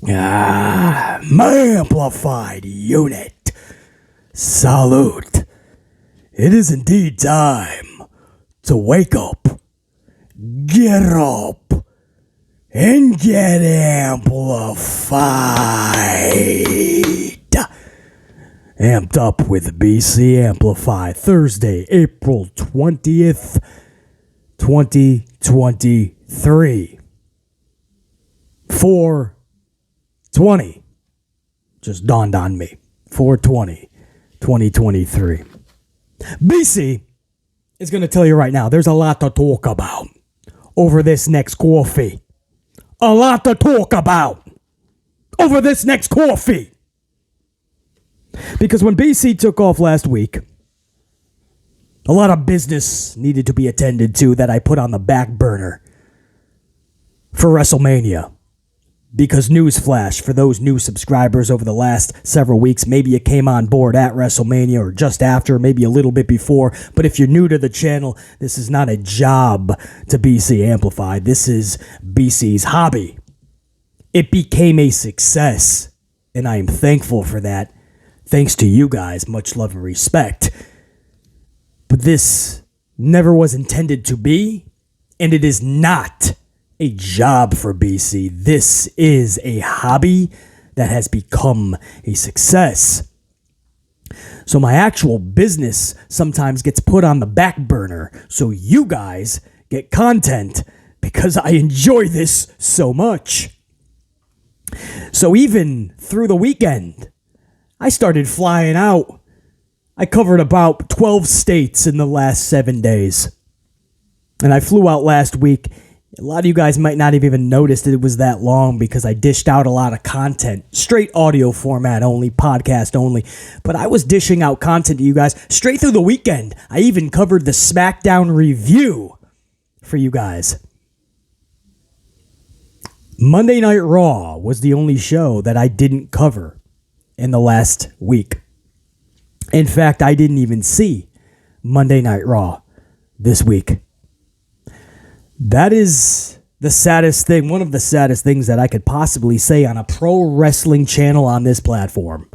My amplified unit. Salute. It is indeed time to wake up, get up, and get amplified. Amped up with BC Amplify, Thursday, April 20th, 2023. 4/20 just dawned on me. 4/20, 2023. BC is going to tell you right now, there's a lot to talk about over this next coffee. A lot to talk about over this next coffee. Because when BC took off last week, a lot of business needed to be attended to that I put on the back burner for WrestleMania. Because newsflash, for those new subscribers over the last several weeks, maybe you came on board at WrestleMania or just after, maybe a little bit before. But if you're new to the channel, this is not a job to BC Amplified. This is BC's hobby. It became a success, and I am thankful for that. Thanks to you guys, much love and respect. But this never was intended to be, and it is not a job for BC. This is a hobby that has become a success. So my actual business sometimes gets put on the back burner so you guys get content because I enjoy this so much. So even through the weekend, I started flying out. I covered about 12 states in the last 7 days. And I flew out last week. A lot of you guys might not have even noticed it was that long because I dished out a lot of content. Straight audio format only, podcast only. But I was dishing out content to you guys straight through the weekend. I even covered the Smackdown review for you guys. Monday Night Raw was the only show that I didn't cover in the last week. In fact, I didn't even see Monday Night Raw this week. That is the saddest thing, one of the saddest things that I could possibly say on a pro wrestling channel on this platform.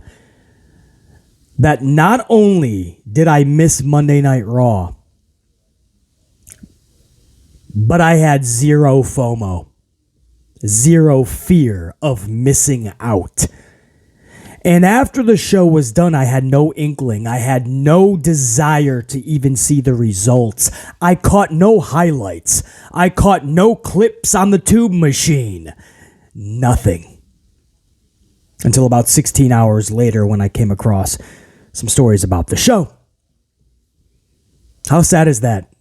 That not only did I miss Monday Night Raw, but I had zero FOMO, zero fear of missing out. And after the show was done, I had no inkling. I had no desire to even see the results. I caught no highlights. I caught no clips on the tube machine. Nothing. Until about 16 hours later when I came across some stories about the show. How sad is that?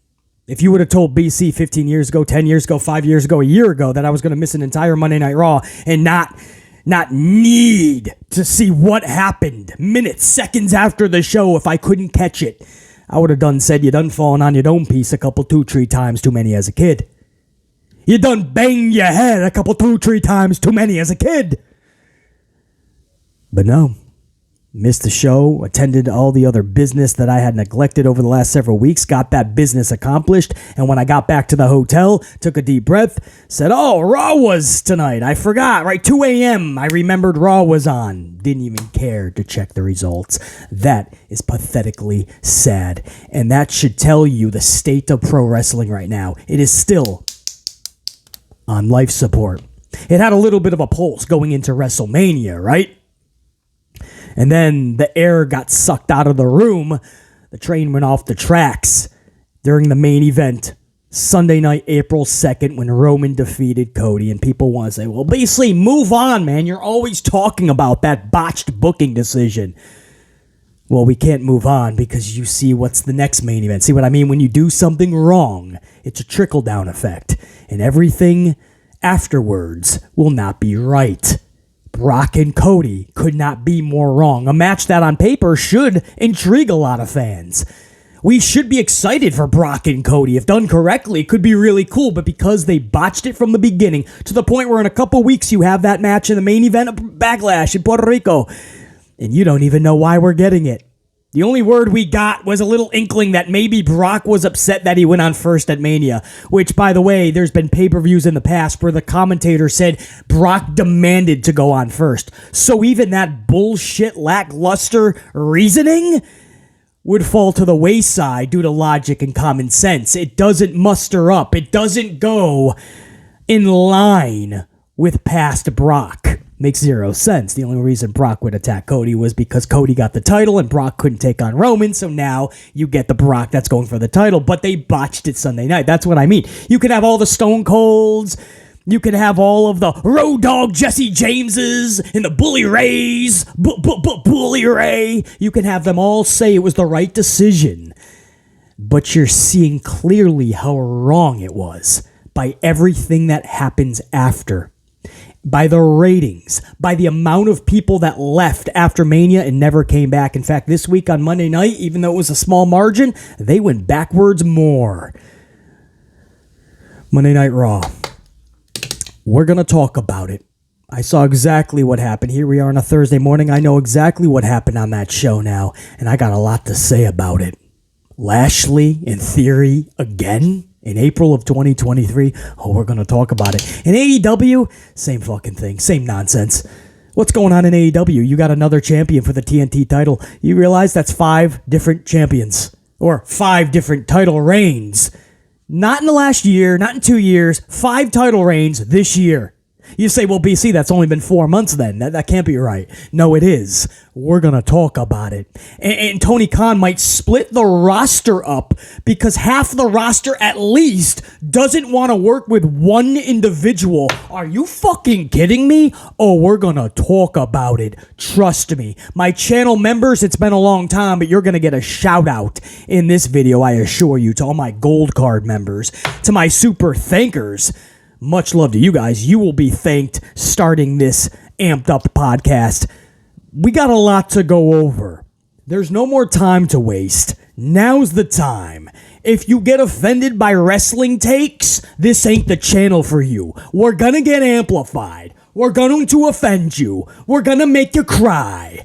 If you would have told BC 15 years ago, 10 years ago, 5 years ago, a year ago that I was going to miss an entire Monday Night Raw and not need to see what happened minutes, seconds after the show if I couldn't catch it, I would have said you done fallen on your own piece a couple 2-3 times too many as a kid. You done banged your head a couple 2-3 times too many as a kid. But no. Missed the show, attended all the other business that I had neglected over the last several weeks, got that business accomplished, and when I got back to the hotel, took a deep breath, said, oh, Raw was tonight. I forgot, right? 2 a.m. I remembered Raw was on. Didn't even care to check the results. That is pathetically sad, and that should tell you the state of pro wrestling right now. It is still on life support. It had a little bit of a pulse going into WrestleMania, right? And then the air got sucked out of the room. The train went off the tracks during the main event, Sunday night, April 2nd, when Roman defeated Cody. And people want to say, well, basically, move on, man. You're always talking about that botched booking decision. Well, we can't move on because you see what's the next main event. See what I mean? When you do something wrong, it's a trickle-down effect. And everything afterwards will not be right. Brock and Cody could not be more wrong. A match that on paper should intrigue a lot of fans. We should be excited for Brock and Cody. If done correctly, it could be really cool. But because they botched it from the beginning, to the point where in a couple weeks you have that match in the main event of Backlash in Puerto Rico, and you don't even know why we're getting it. The only word we got was a little inkling that maybe Brock was upset that he went on first at Mania, which, by the way, there's been pay-per-views in the past where the commentator said Brock demanded to go on first. So even that bullshit lackluster reasoning would fall to the wayside due to logic and common sense. It doesn't muster up. It doesn't go in line with past Brock. Makes zero sense. The only reason Brock would attack Cody was because Cody got the title and Brock couldn't take on Roman, so now you get the Brock that's going for the title, but they botched it Sunday night. That's what I mean. You could have all the Stone Colds, you could have all of the Road Dogg Jesse Jameses and the Bully Rays, Bully Ray. You can have them all say it was the right decision, but you're seeing clearly how wrong it was by everything that happens after. By the ratings, by the amount of people that left after Mania and never came back. In fact, this week on Monday night, even though it was a small margin, they went backwards more. Monday Night Raw. We're going to talk about it. I saw exactly what happened. Here we are on a Thursday morning. I know exactly what happened on that show now, and I got a lot to say about it. Lashley, in theory, again? In April of 2023, we're going to talk about it. In AEW, same fucking thing, same nonsense. What's going on in AEW? You got another champion for the TNT title. You realize that's 5 different champions, or 5 different title reigns. Not in the last year, not in 2 years, 5 title reigns this year. You say, well, BC, that's only been 4 months then. That can't be right. No, it is. We're going to talk about it. And Tony Khan might split the roster up because half the roster at least doesn't want to work with one individual. Are you fucking kidding me? Oh, we're going to talk about it. Trust me. My channel members, it's been a long time, but you're going to get a shout out in this video, I assure you, to all my gold card members, to my super thankers. Much love to you guys. You will be thanked starting this amped up podcast. We got a lot to go over. There's no more time to waste. Now's the time. If you get offended by wrestling takes, this ain't the channel for you. We're gonna get amplified. We're going to offend you. We're gonna make you cry.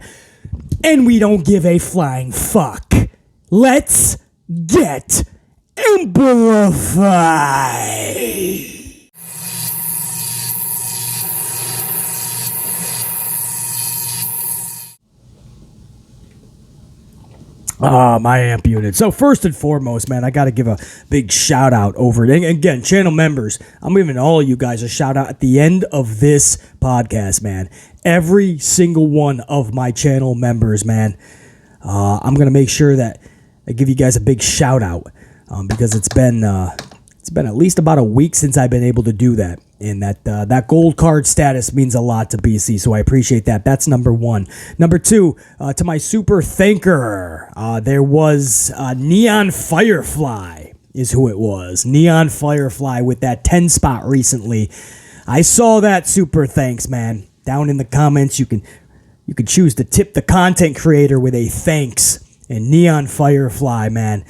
And we don't give a flying fuck. Let's get amplified. My amp unit. So first and foremost, man, I got to give a big shout out over it. And again, channel members, I'm giving all of you guys a shout out at the end of this podcast, man. Every single one of my channel members, man. I'm going to make sure that I give you guys a big shout out because it's been at least about a week since I've been able to do that. And that gold card status means a lot to BC, so I appreciate that. That's number 1. Number 2, to my super thanker, there was Neon Firefly is who it was. Neon Firefly with that 10 spot recently. I saw that super thanks, man. Down in the comments, you can choose to tip the content creator with a thanks. And Neon Firefly, man.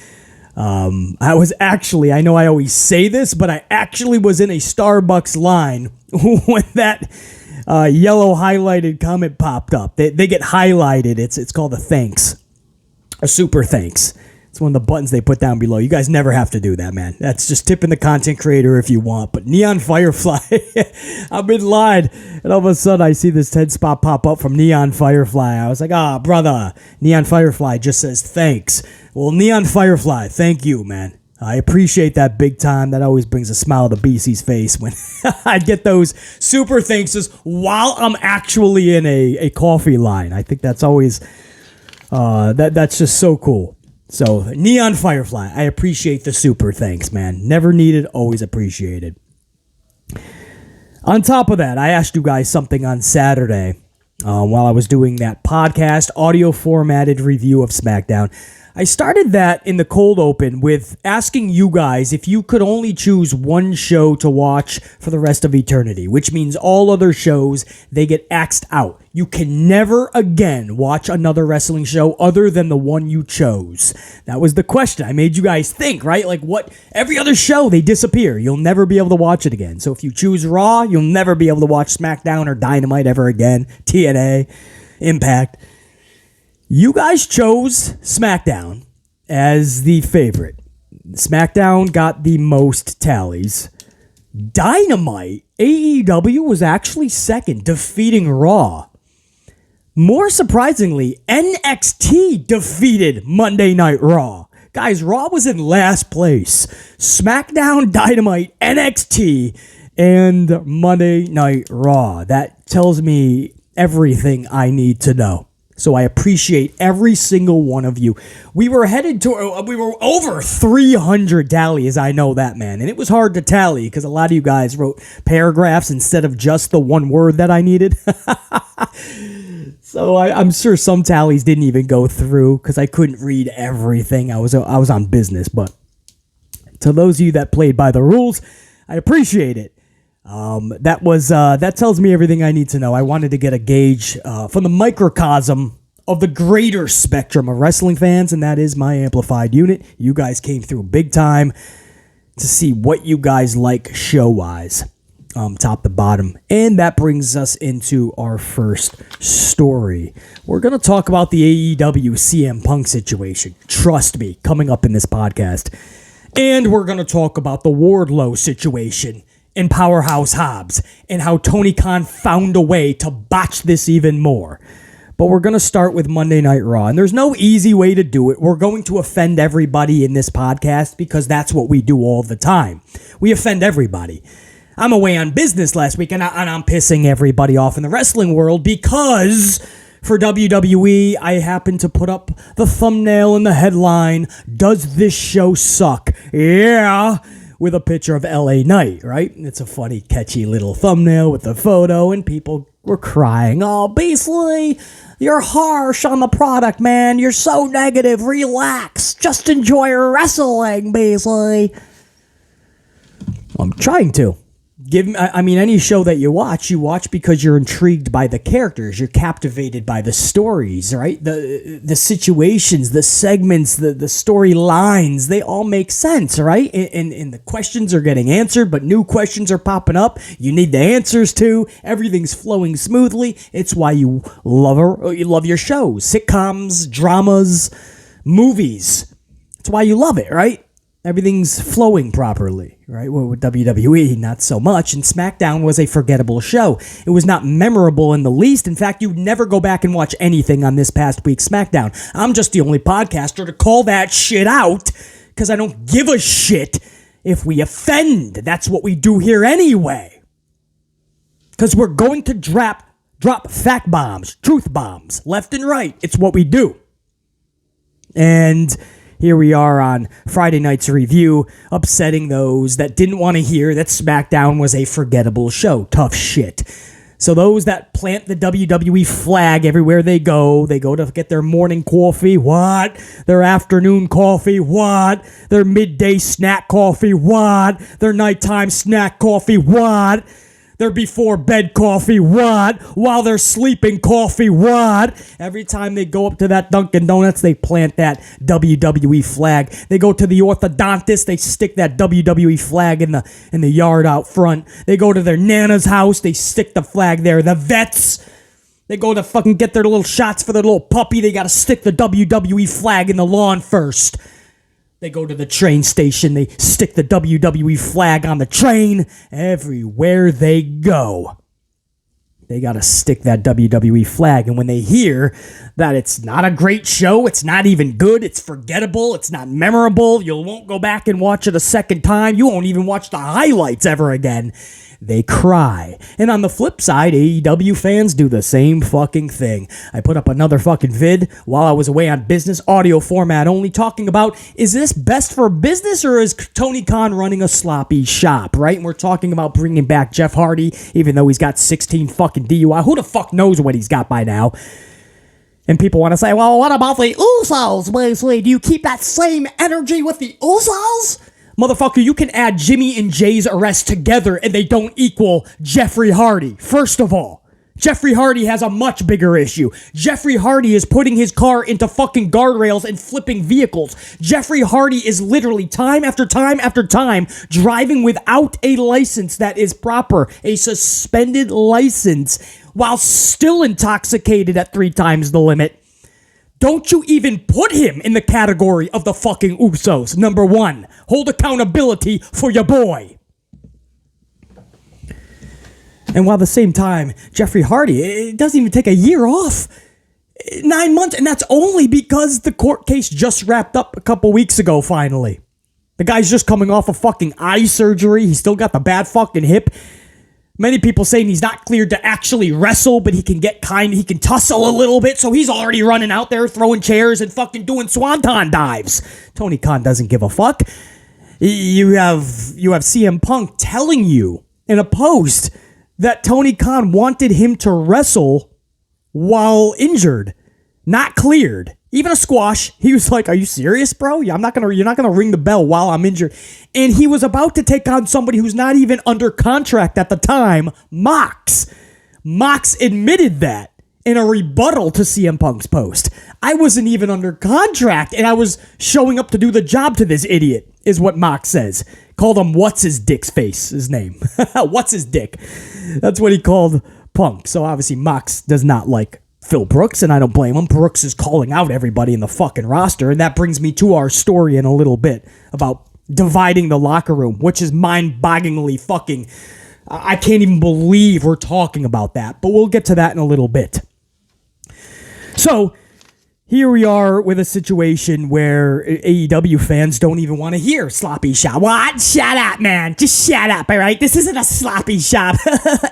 I was actually, I know I always say this, but I actually was in a Starbucks line when that yellow highlighted comment popped up. They get highlighted. It's called a thanks, a super thanks. It's one of the buttons they put down below. You guys never have to do that, man. That's just tipping the content creator if you want. But Neon Firefly, I'm in line, and all of a sudden I see this 10 spot pop up from Neon Firefly. I was like, brother, Neon Firefly just says thanks. Well, Neon Firefly, thank you, man. I appreciate that big time. That always brings a smile to BC's face when I get those super thankses while I'm actually in a coffee line. I think that's always, that's just so cool. So, Neon Firefly, I appreciate the super thanks, man. Never needed, always appreciated. On top of that, I asked you guys something on Saturday while I was doing that podcast, audio formatted review of SmackDown. I started that in the cold open with asking you guys if you could only choose one show to watch for the rest of eternity, which means all other shows, they get axed out. You can never again watch another wrestling show other than the one you chose. That was the question. I made you guys think, right? Like what? Every other show, they disappear. You'll never be able to watch it again. So if you choose Raw, you'll never be able to watch SmackDown or Dynamite ever again, TNA, Impact. You guys chose SmackDown as the favorite. SmackDown got the most tallies. Dynamite, AEW was actually second, defeating Raw. More surprisingly, NXT defeated Monday Night Raw. Guys, Raw was in last place. SmackDown, Dynamite, NXT, and Monday Night Raw. That tells me everything I need to know. So I appreciate every single one of you. We were over 300 tallies, I know that, man. And it was hard to tally because a lot of you guys wrote paragraphs instead of just the one word that I needed. So I'm sure some tallies didn't even go through because I couldn't read everything. I was on business. But to those of you that played by the rules, I appreciate it. That tells me everything I need to know. I wanted to get a gauge from the microcosm of the greater spectrum of wrestling fans, and that is my amplified unit. You guys came through big time to see what you guys like show-wise, top to bottom. And that brings us into our first story. We're going to talk about the AEW CM Punk situation. Trust me, coming up in this podcast. And we're going to talk about the Wardlow situation and Powerhouse Hobbs, and how Tony Khan found a way to botch this even more. But we're going to start with Monday Night Raw, and there's no easy way to do it. We're going to offend everybody in this podcast because that's what we do all the time. We offend everybody. I'm away on business last week, and I'm pissing everybody off in the wrestling world because for WWE, I happened to put up the thumbnail and the headline, "Does this show suck?" Yeah, with a picture of LA Knight, right? It's a funny, catchy little thumbnail with the photo, and people were crying, "Oh, Beasley, you're harsh on the product, man. You're so negative. Relax. Just enjoy wrestling, Beasley." I'm trying to. Any show that you watch because you're intrigued by the characters, you're captivated by the stories, right? The situations, the segments, the storylines, they all make sense, right? And the questions are getting answered, but new questions are popping up. You need the answers to. Everything's flowing smoothly. It's why you love your shows, sitcoms, dramas, movies. It's why you love it, right? Everything's flowing properly, right? Well, with WWE, not so much. And SmackDown was a forgettable show. It was not memorable in the least. In fact, you'd never go back and watch anything on this past week's SmackDown. I'm just the only podcaster to call that shit out because I don't give a shit if we offend. That's what we do here anyway. Because we're going to drop fact bombs, truth bombs, left and right. It's what we do. And here we are on Friday night's review, upsetting those that didn't want to hear that SmackDown was a forgettable show. Tough shit. So those that plant the WWE flag everywhere they go to get their morning coffee, what? Their afternoon coffee, what? Their midday snack coffee, what? Their nighttime snack coffee, what? Their before bed coffee, what? While they're sleeping coffee, what? Every time they go up to that Dunkin' Donuts, they plant that WWE flag. They go to the orthodontist, they stick that WWE flag in the yard out front. They go to their nana's house, they stick the flag there. The vets, they go to fucking get their little shots for their little puppy, they gotta stick the WWE flag in the lawn first. They go to the train station, they stick the WWE flag on the train. Everywhere they go, they got to stick that WWE flag. And when they hear that it's not a great show, it's not even good, it's forgettable, it's not memorable, you won't go back and watch it a second time, you won't even watch the highlights ever again, they cry. And on the flip side, AEW fans do the same fucking thing. I put up another fucking vid while I was away on business, audio format only, talking about, is this best for business or is Tony Khan running a sloppy shop, right? And we're talking about bringing back Jeff Hardy, even though he's got 16 fucking DUI. Who the fuck knows what he's got by now? And people want to say, well, what about the Usos, Wesley? Do you keep that same energy with the Usos? Motherfucker, you can add Jimmy and Jay's arrest together and they don't equal Jeffrey Hardy. First of all, Jeffrey Hardy has a much bigger issue. Jeffrey Hardy is putting his car into fucking guardrails and flipping vehicles. Jeffrey Hardy is literally time after time after time driving without a license that is proper, a suspended license, while still intoxicated at 3 times the limit. Don't you even put him in the category of the fucking Usos. Number one, hold accountability for your boy. And while at the same time, Jeffrey Hardy, it doesn't even take a year off. 9 months, and that's only because the court case just wrapped up a couple weeks ago, finally. The guy's just coming off of fucking eye surgery. He's still got the bad fucking hip. Many people saying he's not cleared to actually wrestle, but he can tussle a little bit, so he's already running out there throwing chairs and fucking doing swanton dives. Tony Khan doesn't give a fuck. You have CM Punk telling you in a post that Tony Khan wanted him to wrestle while injured, not cleared. Even a squash. He was like, "Are you serious, bro? You're not gonna ring the bell while I'm injured." And he was about to take on somebody who's not even under contract at the time, Mox. Mox admitted that in a rebuttal to CM Punk's post. I wasn't even under contract, and I was showing up to do the job to this idiot, is what Mox says. Called him what's his dick's face, his name. What's his dick? That's what he called Punk. So obviously Mox does not like Phil Brooks, and I don't blame him. Brooks is calling out everybody in the fucking roster, and that brings me to our story in a little bit about dividing the locker room, which is mind-bogglingly fucking... I can't even believe we're talking about that, but we'll get to that in a little bit. So, here we are with a situation where AEW fans don't even want to hear Sloppy Shop. What? Shut up, man. Just shut up, all right? This isn't a Sloppy Shop.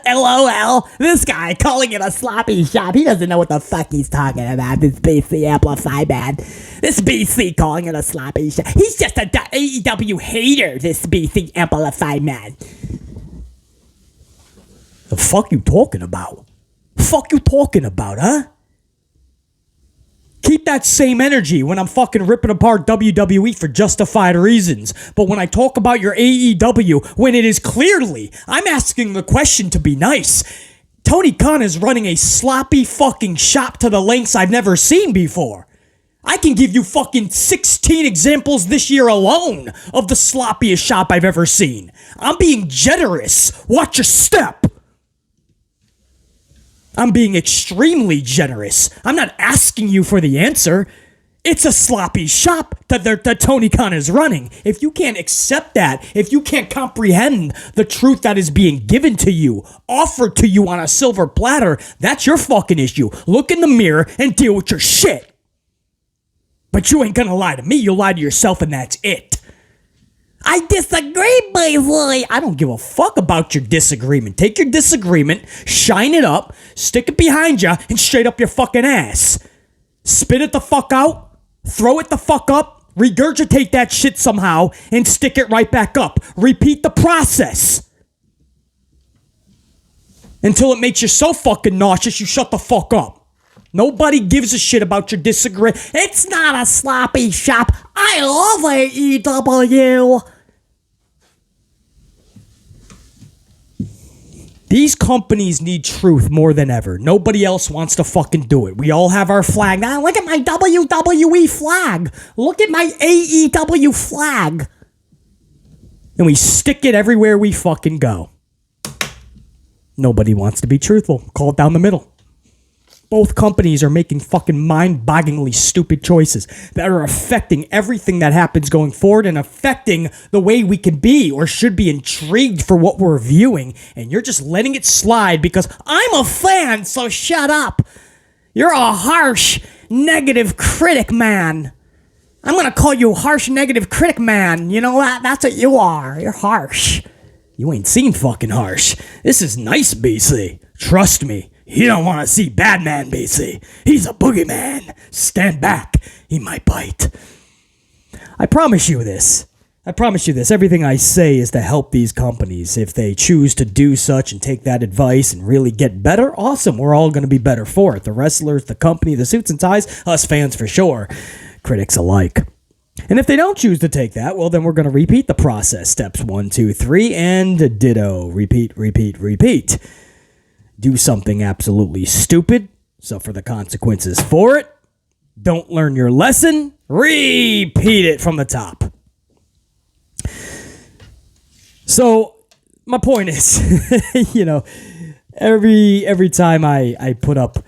LOL. This guy calling it a Sloppy Shop. He doesn't know what the fuck he's talking about. This BC Amplify man. This BC calling it a Sloppy Shop. He's just a AEW hater, this BC Amplify man. The fuck you talking about? Fuck you talking about, huh? Keep that same energy when I'm fucking ripping apart WWE for justified reasons. But when I talk about your AEW, when it is clearly, I'm asking the question to be nice. Tony Khan is running a sloppy fucking shop to the lengths I've never seen before. I can give you fucking 16 examples this year alone of the sloppiest shop I've ever seen. I'm being generous. Watch your step. I'm being extremely generous. I'm not asking you for the answer. It's a sloppy shop that Tony Khan is running. If you can't accept that, if you can't comprehend the truth that is being given to you, offered to you on a silver platter, that's your fucking issue. Look in the mirror and deal with your shit. But you ain't gonna lie to me. You'll lie to yourself, and that's it. I disagree, Beasley. I don't give a fuck about your disagreement. Take your disagreement, shine it up, stick it behind you, and straight up your fucking ass. Spit it the fuck out, throw it the fuck up, regurgitate that shit somehow, and stick it right back up. Repeat the process. Until it makes you so fucking nauseous, you shut the fuck up. Nobody gives a shit about your disagreement. It's not a sloppy shop. I love AEW. These companies need truth more than ever. Nobody else wants to fucking do it. We all have our flag. Now look at my WWE flag. Look at my AEW flag. And we stick it everywhere we fucking go. Nobody wants to be truthful. Call it down the middle. Both companies are making fucking mind-bogglingly stupid choices that are affecting everything that happens going forward and affecting the way we can be or should be intrigued for what we're viewing. And you're just letting it slide because I'm a fan, so shut up. You're a harsh, negative critic, man. I'm going to call you harsh, negative critic, man. You know that? That's what you are. You're harsh. You ain't seen fucking harsh. This is nice, BC. Trust me. You don't want to see Batman, BC. He's a boogeyman. Stand back. He might bite. I promise you this. Everything I say is to help these companies. If they choose to do such and take that advice and really get better, awesome. We're all going to be better for it. The wrestlers, the company, the suits and ties, us fans for sure. Critics alike. And if they don't choose to take that, well, then we're going to repeat the process. Steps 1, 2, 3, and ditto. Repeat. Do something absolutely stupid, suffer the consequences for it. Don't learn your lesson, repeat it from the top. So, my point is, every time I put up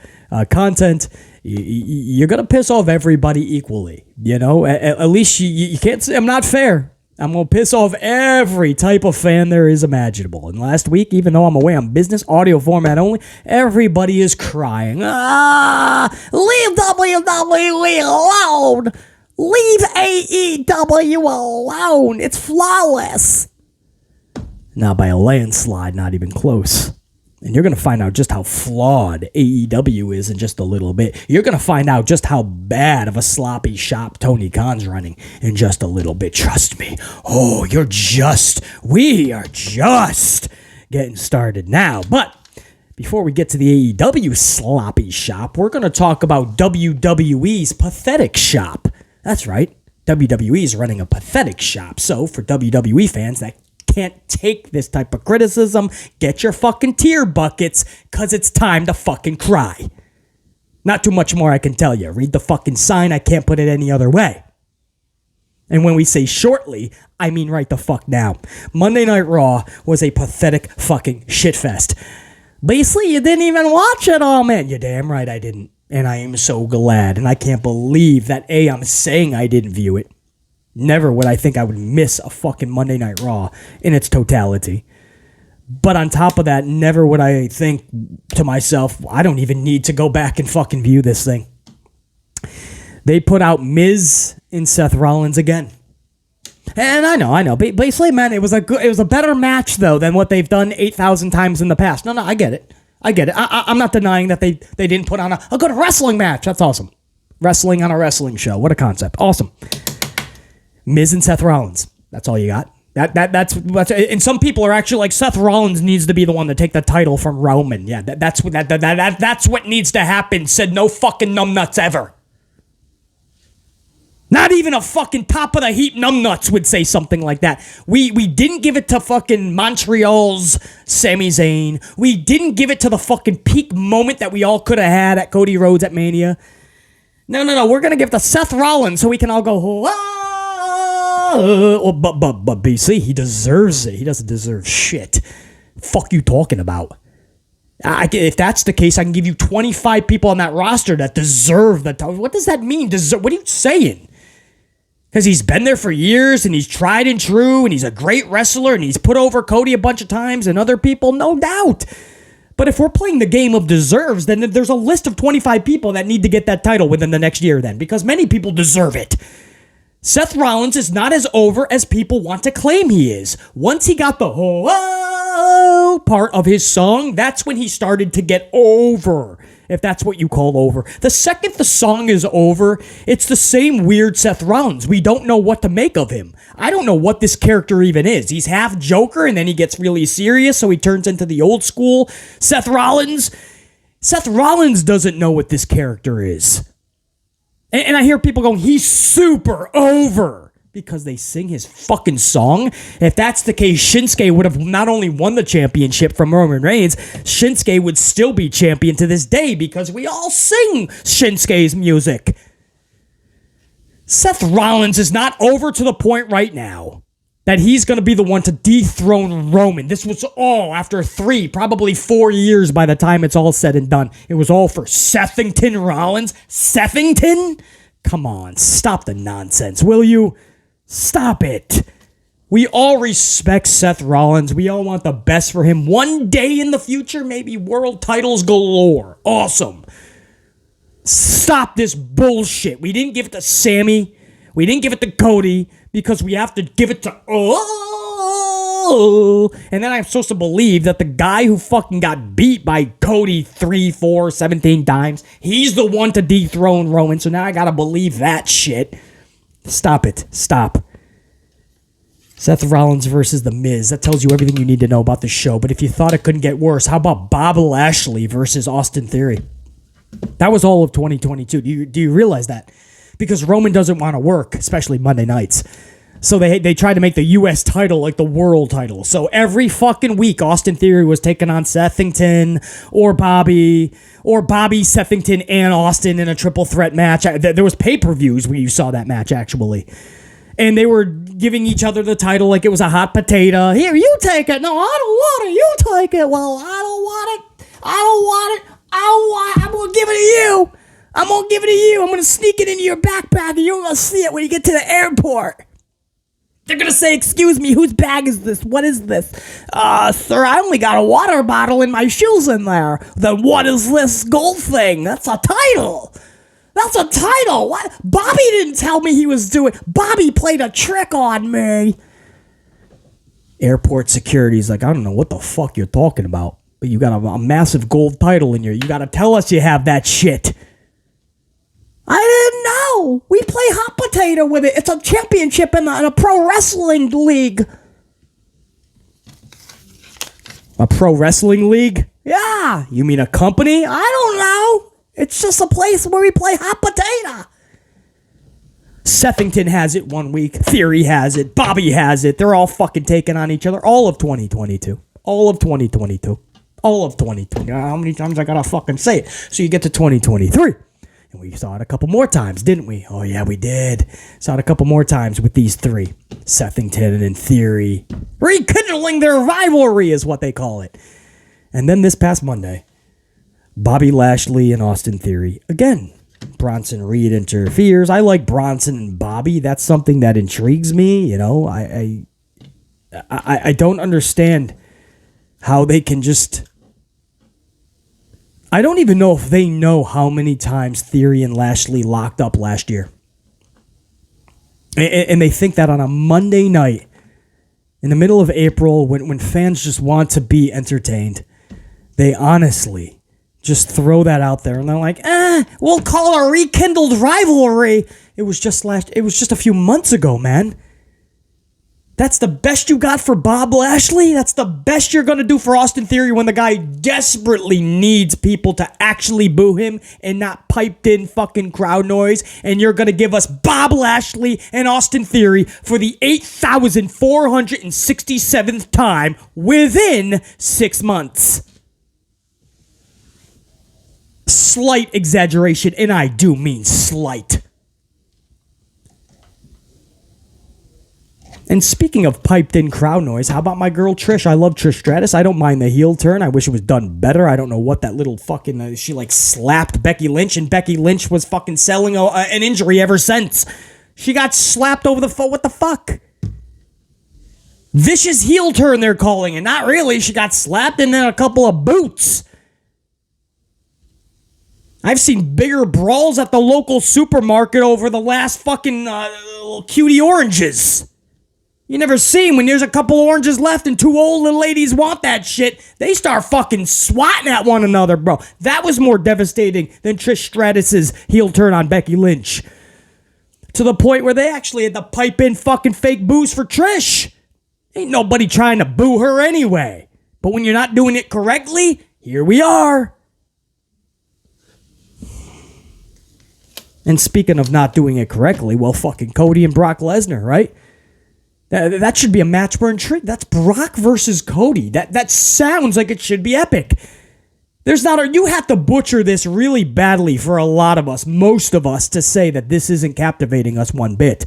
content, you're going to piss off everybody equally. You know, at least you can't say I'm not fair. I'm going to piss off every type of fan there is imaginable. And last week, even though I'm away on business, audio format only, everybody is crying. Leave WWE alone. Leave AEW alone. It's flawless. Not by a landslide, not even close. And you're going to find out just how flawed AEW is in just a little bit. You're going to find out just how bad of a sloppy shop Tony Khan's running in just a little bit. Trust me. Oh, we are just getting started now. But before we get to the AEW sloppy shop, we're going to talk about WWE's pathetic shop. That's right. WWE is running a pathetic shop. So for WWE fans that can't take this type of criticism, get your fucking tear buckets, because it's time to fucking cry. Not too much more I can tell you. Read the fucking sign. I can't put it any other way. And when we say shortly, I mean right the fuck now. Monday Night Raw was a pathetic fucking shitfest. Basically, you didn't even watch it all, man. You're damn right I didn't. And I am so glad. And I can't believe that, I'm saying I didn't view it. Never would I think I would miss a fucking Monday Night Raw in its totality. But on top of that, never would I think to myself, I don't even need to go back and fucking view this thing. They put out Miz and Seth Rollins again. And I know. Basically, man, it was a better match, though, than what they've done 8,000 times in the past. No, I get it. I'm not denying that they didn't put on a good wrestling match. That's awesome. Wrestling on a wrestling show. What a concept. Awesome. Miz and Seth Rollins. That's all you got. That's and some people are actually like, Seth Rollins needs to be the one to take the title from Roman. Yeah, that's what needs to happen. Said no fucking numbnuts ever. Not even a fucking top of the heap numbnuts would say something like that. We didn't give it to fucking Montreal's Sami Zayn. We didn't give it to the fucking peak moment that we all could have had at Cody Rhodes at Mania. No. We're gonna give it to Seth Rollins so we can all go, whoa. But BC, he deserves it. He doesn't deserve shit. Fuck you talking about? If that's the case, I can give you 25 people on that roster that deserve the title. What does that mean? What are you saying? Because he's been there for years and he's tried and true and he's a great wrestler and he's put over Cody a bunch of times and other people, no doubt. But if we're playing the game of deserves, then there's a list of 25 people that need to get that title within the next year then, because many people deserve it. Seth Rollins is not as over as people want to claim he is. Once he got the whoa part of his song, that's when he started to get over, if that's what you call over. The second the song is over, it's the same weird Seth Rollins. We don't know what to make of him. I don't know what this character even is. He's half Joker, and then he gets really serious, so he turns into the old school Seth Rollins. Seth Rollins doesn't know what this character is. And I hear people going, he's super over, because they sing his fucking song. If that's the case, Shinsuke would have not only won the championship from Roman Reigns, Shinsuke would still be champion to this day, because we all sing Shinsuke's music. Seth Rollins is not over to the point right now that he's going to be the one to dethrone Roman. This was all after 3, probably 4 years by the time it's all said and done. It was all for Sethington Rollins. Sethington? Come on, stop the nonsense, will you? Stop it. We all respect Seth Rollins. We all want the best for him. One day in the future, maybe world titles galore. Awesome. Stop this bullshit. We didn't give it to Sammy. We didn't give it to Cody, because we have to give it to and then I'm supposed to believe that the guy who fucking got beat by Cody 3, 4, 17 times, he's the one to dethrone Roman, so now I gotta believe that shit. Stop it. Stop. Seth Rollins versus The Miz. That tells you everything you need to know about the show, but if you thought it couldn't get worse, how about Bob Lashley versus Austin Theory? That was all of 2022. Do you realize that? Because Roman doesn't want to work, especially Monday nights. So they tried to make the U.S. title like the world title. So every fucking week, Austin Theory was taking on Sethington or Bobby, Sethington, and Austin in a triple threat match. There was pay-per-views where you saw that match, actually. And they were giving each other the title like it was a hot potato. Here, you take it. No, I don't want it. You take it. Well, I don't want it. I'm going to give it to you. I'm going to give it to you. I'm going to sneak it into your backpack and you're going to see it when you get to the airport. They're going to say, excuse me, whose bag is this? What is this? Sir, I only got a water bottle and my shoes in there. Then what is this gold thing? That's a title. That's a title. What? Bobby didn't tell me he was doing. Bobby played a trick on me. Airport security's like, I don't know what the fuck you're talking about, but you got a massive gold title in here. You got to tell us you have that shit. I didn't know. We play hot potato with it. It's a championship in a pro wrestling league. A pro wrestling league? Yeah. You mean a company? I don't know. It's just a place where we play hot potato. Sethington has it one week. Theory has it. Bobby has it. They're all fucking taking on each other. All of 2022. All of 2022. All of 2020. How many times I gotta fucking say it? So you get to 2023. And we saw it a couple more times, didn't we? Oh, yeah, we did. Saw it a couple more times with these three. Sethington and Theory. Rekindling their rivalry is what they call it. And then this past Monday, Bobby Lashley and Austin Theory. Again, Bronson Reed interferes. I like Bronson and Bobby. That's something that intrigues me. You know, I don't understand how they can just... I don't even know if they know how many times Theory and Lashley locked up last year. And they think that on a Monday night, in the middle of April, when fans just want to be entertained, they honestly just throw that out there. And they're like, we'll call it a rekindled rivalry. It was just a few months ago, man. That's the best you got for Bob Lashley? That's the best you're going to do for Austin Theory when the guy desperately needs people to actually boo him and not piped in fucking crowd noise? And you're going to give us Bob Lashley and Austin Theory for the 8,467th time within 6 months. Slight exaggeration, and I do mean slight. And speaking of piped-in crowd noise, how about my girl Trish? I love Trish Stratus. I don't mind the heel turn. I wish it was done better. I don't know what that little fucking... she, slapped Becky Lynch, and Becky Lynch was fucking selling an injury ever since. She got slapped over the phone. What the fuck? Vicious heel turn, they're calling it. Not really. She got slapped and then a couple of boots. I've seen bigger brawls at the local supermarket over the last fucking cutie oranges. You never seen when there's a couple oranges left and two old little ladies want that shit. They start fucking swatting at one another, bro. That was more devastating than Trish Stratus's heel turn on Becky Lynch. To the point where they actually had to pipe in fucking fake boos for Trish. Ain't nobody trying to boo her anyway. But when you're not doing it correctly, here we are. And speaking of not doing it correctly, well, fucking Cody and Brock Lesnar, right? That should be a match we're intrigued. That's Brock versus Cody. That sounds like it should be epic. You have to butcher this really badly for a lot of us, most of us, to say that this isn't captivating us one bit.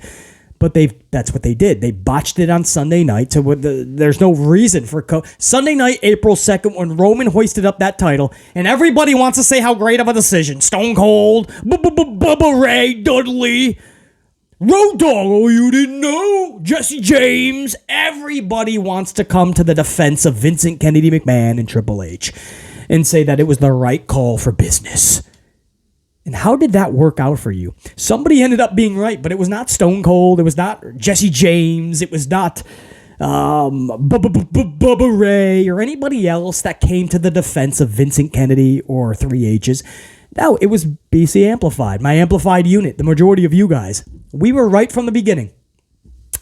But that's what they did. They botched it on Sunday night. So there's no reason for Sunday night, April 2nd, when Roman hoisted up that title, and everybody wants to say how great of a decision. Stone Cold, Bubba Ray Dudley, Road Dogg, oh, you didn't know? Jesse James. Everybody wants to come to the defense of Vincent Kennedy McMahon and Triple H and say that it was the right call for business. And how did that work out for you? Somebody ended up being right, but it was not Stone Cold. It was not Jesse James. It was not Bubba Ray or anybody else that came to the defense of Vincent Kennedy or 3H's. No, it was BC Amplified, my amplified unit, the majority of you guys. We were right from the beginning.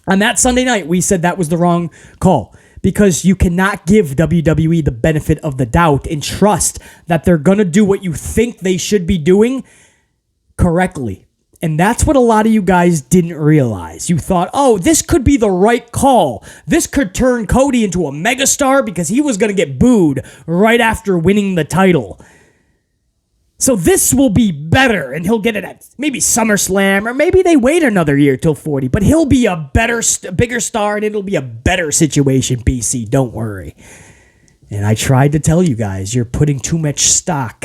On that Sunday night, we said that was the wrong call because you cannot give WWE the benefit of the doubt and trust that they're going to do what you think they should be doing correctly. And that's what a lot of you guys didn't realize. You thought, oh, this could be the right call. This could turn Cody into a megastar because he was going to get booed right after winning the title. So this will be better, and he'll get it at maybe SummerSlam, or maybe they wait another year till 40, but he'll be a bigger star, and it'll be a better situation, BC, don't worry. And I tried to tell you guys, you're putting too much stock.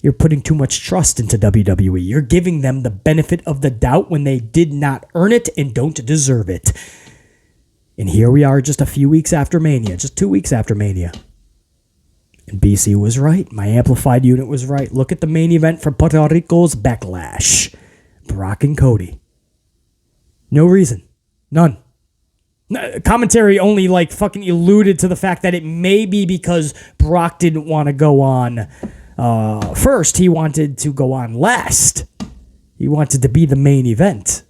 You're putting too much trust into WWE. You're giving them the benefit of the doubt when they did not earn it and don't deserve it. And here we are just a few weeks after Mania, just 2 weeks after Mania. And BC was right. My amplified unit was right. Look at the main event for Puerto Rico's Backlash. Brock and Cody. No reason. None. Commentary only fucking alluded to the fact that it may be because Brock didn't want to go on first. He wanted to go on last. He wanted to be the main event.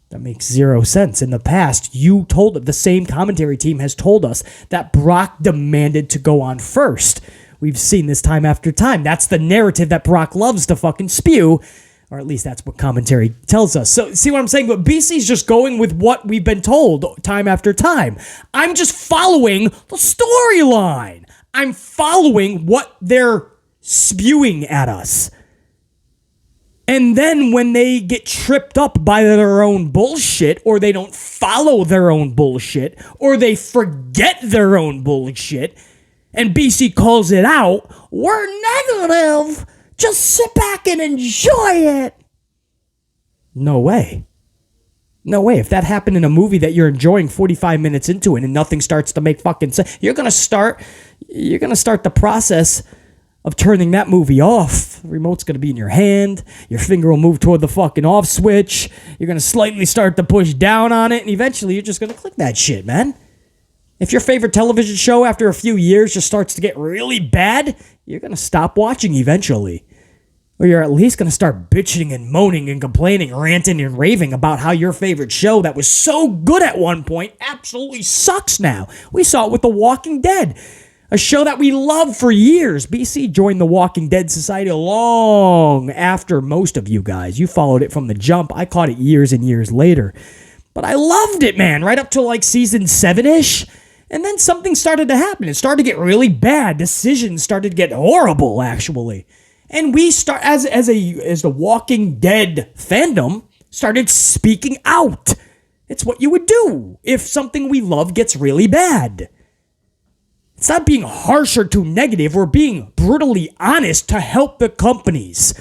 That makes zero sense. In the past, the same commentary team has told us that Brock demanded to go on first. We've seen this time after time. That's the narrative that Brock loves to fucking spew, or at least that's what commentary tells us. So, see what I'm saying? But BC's just going with what we've been told time after time. I'm just following the storyline. I'm following what they're spewing at us. And then when they get tripped up by their own bullshit, or they don't follow their own bullshit, or they forget their own bullshit, and BC calls it out, we're negative. Just sit back and enjoy it. No way. No way. If that happened in a movie that you're enjoying 45 minutes into it and nothing starts to make fucking sense, you're gonna start the process of turning that movie off. The remote's going to be in your hand. Your finger will move toward the fucking off switch. You're going to slightly start to push down on it, and eventually you're just going to click that shit, man. If your favorite television show after a few years just starts to get really bad, you're going to stop watching eventually. Or you're at least going to start bitching and moaning and complaining, ranting and raving about how your favorite show that was so good at one point absolutely sucks now. We saw it with The Walking Dead. A show that we loved for years. BC joined the Walking Dead Society long after most of you guys. You followed it from the jump. I caught it years and years later. But I loved it, man, right up to season 7-ish. And then something started to happen. It started to get really bad. Decisions started to get horrible, actually. And we as the Walking Dead fandom, started speaking out. It's what you would do if something we love gets really bad. It's not being harsh or too negative. We're being brutally honest to help the companies.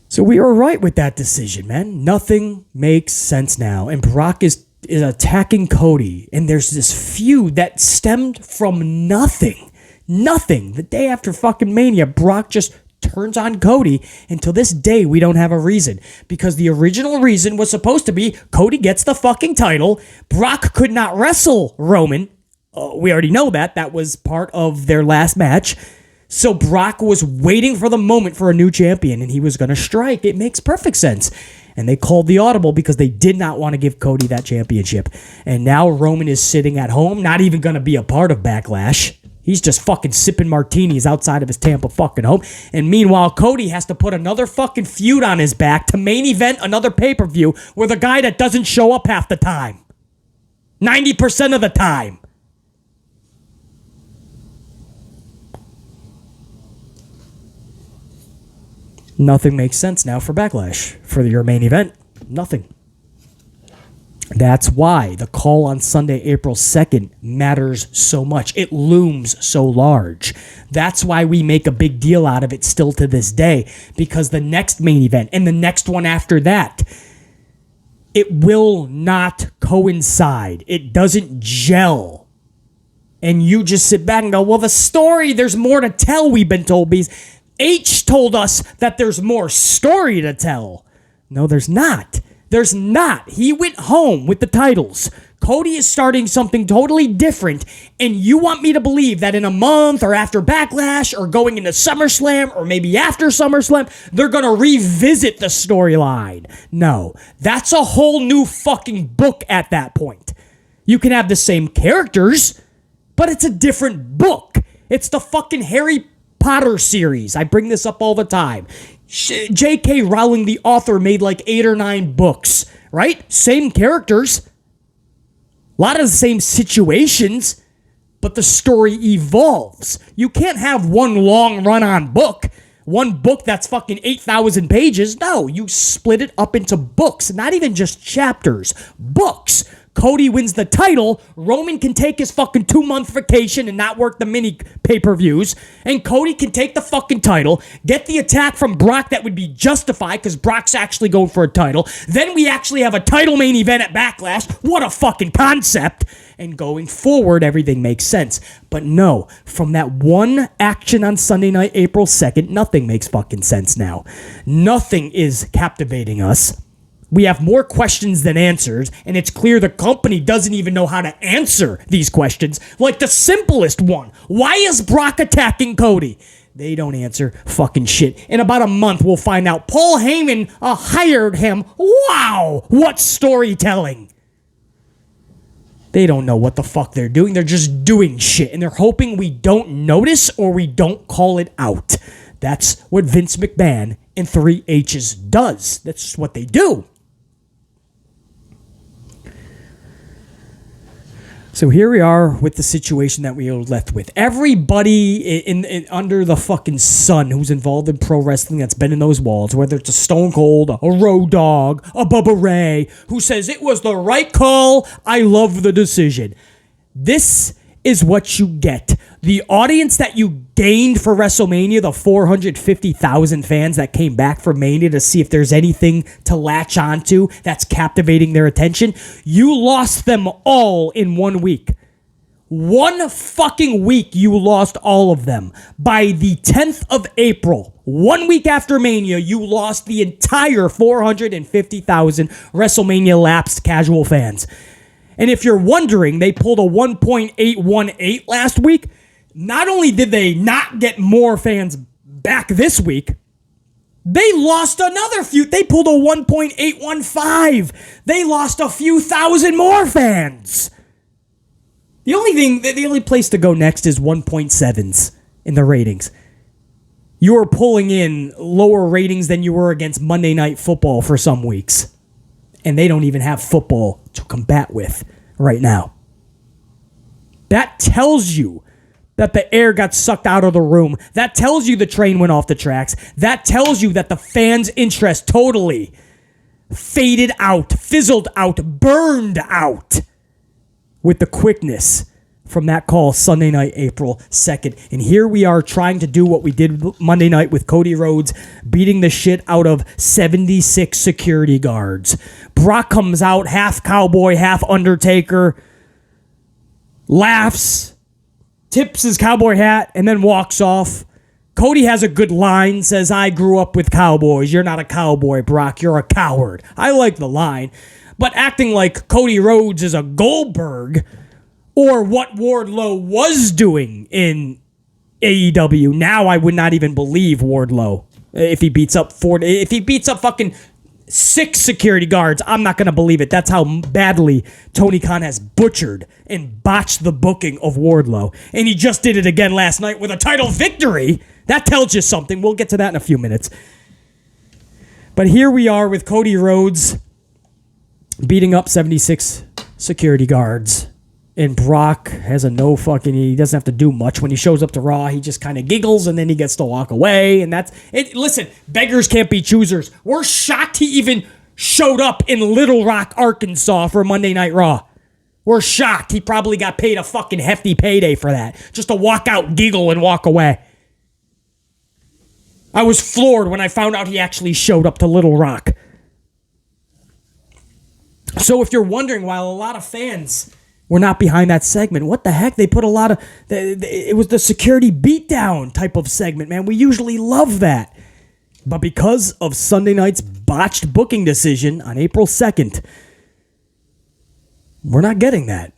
So we were right with that decision, man. Nothing makes sense now. And Brock is attacking Cody. And there's this feud that stemmed from nothing. Nothing. The day after fucking Mania, Brock just turns on Cody, and to this day we don't have a reason, because the original reason was supposed to be Cody gets the fucking title. Brock could not wrestle Roman. We already know that was part of their last match. So Brock was waiting for the moment for a new champion, and he was going to strike. It makes perfect sense. And they called the audible because they did not want to give Cody that championship. And now Roman is sitting at home, not even going to be a part of Backlash. He's just fucking sipping martinis outside of his Tampa fucking home. And meanwhile, Cody has to put another fucking feud on his back to main event another pay-per-view with a guy that doesn't show up half the time. 90% of the time. Nothing makes sense now for Backlash. For your main event, nothing. That's why the call on Sunday, April 2nd matters so much. It looms so large. That's why we make a big deal out of it still to this day, because the next main event and the next one after that, it will not coincide. It doesn't gel. And you just sit back and go, well, the story, there's more to tell, we've been told. H told us that there's more story to tell. No, there's not. There's not. He went home with the titles. Cody is starting something totally different, and you want me to believe that in a month or after Backlash or going into SummerSlam or maybe after SummerSlam, they're going to revisit the storyline. No, that's a whole new fucking book at that point. You can have the same characters, but it's a different book. It's the fucking Harry Potter series. I bring this up all the time. J.K. Rowling, the author, made 8 or 9 books, right? Same characters. A lot of the same situations, but the story evolves. You can't have one long run-on book, one book that's fucking 8,000 pages. No, you split it up into books, not even just chapters. Books. Cody wins the title, Roman can take his fucking 2-month vacation and not work the mini pay-per-views, and Cody can take the fucking title, get the attack from Brock that would be justified because Brock's actually going for a title. Then we actually have a title main event at Backlash. What a fucking concept. And going forward, everything makes sense. But no, from that one action on Sunday night, April 2nd, nothing makes fucking sense now. Nothing is captivating us. We have more questions than answers, and it's clear the company doesn't even know how to answer these questions. Like the simplest one. Why is Brock attacking Cody? They don't answer fucking shit. In about a month, we'll find out. Paul Heyman hired him. Wow, what storytelling. They don't know what the fuck they're doing. They're just doing shit, and they're hoping we don't notice or we don't call it out. That's what Vince McMahon and 3H's does. That's just what they do. So here we are with the situation that we are left with. Everybody in under the fucking sun who's involved in pro wrestling that's been in those walls, whether it's a Stone Cold, a Road Dogg, a Bubba Ray, who says it was the right call, I love the decision. This is what you get. The audience that you gained for WrestleMania, the 450,000 fans that came back for Mania to see if there's anything to latch onto that's captivating their attention, you lost them all in 1 week. 1 fucking week, you lost all of them. By the 10th of April, 1 week after Mania, you lost the entire 450,000 WrestleMania lapsed casual fans. And if you're wondering, they pulled a 1.818 last week. Not only did they not get more fans back this week, they lost another few. They pulled a 1.815. They lost a few thousand more fans. The only place to go next is 1.7s in the ratings. You are pulling in lower ratings than you were against Monday Night Football for some weeks. And they don't even have football to combat with right now. That tells you that the air got sucked out of the room. That tells you the train went off the tracks. That tells you that the fans' interest totally faded out, fizzled out, burned out with the quickness from that call Sunday night, April 2nd. And here we are trying to do what we did Monday night with Cody Rhodes beating the shit out of 76 security guards. Brock comes out, half cowboy, half Undertaker, laughs, tips his cowboy hat, and then walks off. Cody has a good line, says, I grew up with cowboys. You're not a cowboy, Brock. You're a coward. I like the line. But acting like Cody Rhodes is a Goldberg, or what Wardlow was doing in AEW. Now I would not even believe Wardlow. If he beats up fucking 6 security guards, I'm not going to believe it. That's how badly Tony Khan has butchered and botched the booking of Wardlow. And he just did it again last night with a title victory. That tells you something. We'll get to that in a few minutes. But here we are with Cody Rhodes beating up 76 security guards. And Brock has he doesn't have to do much. When he shows up to Raw, he just kind of giggles and then he gets to walk away. And that's it. Listen, beggars can't be choosers. We're shocked he even showed up in Little Rock, Arkansas for Monday Night Raw. We're shocked. He probably got paid a fucking hefty payday for that. Just to walk out, giggle, and walk away. I was floored when I found out he actually showed up to Little Rock. So if you're wondering, while a lot of fans were not behind that segment, what the heck? They put a lot of... It was the security beatdown type of segment, man. We usually love that. But because of Sunday night's botched booking decision on April 2nd, we're not getting that.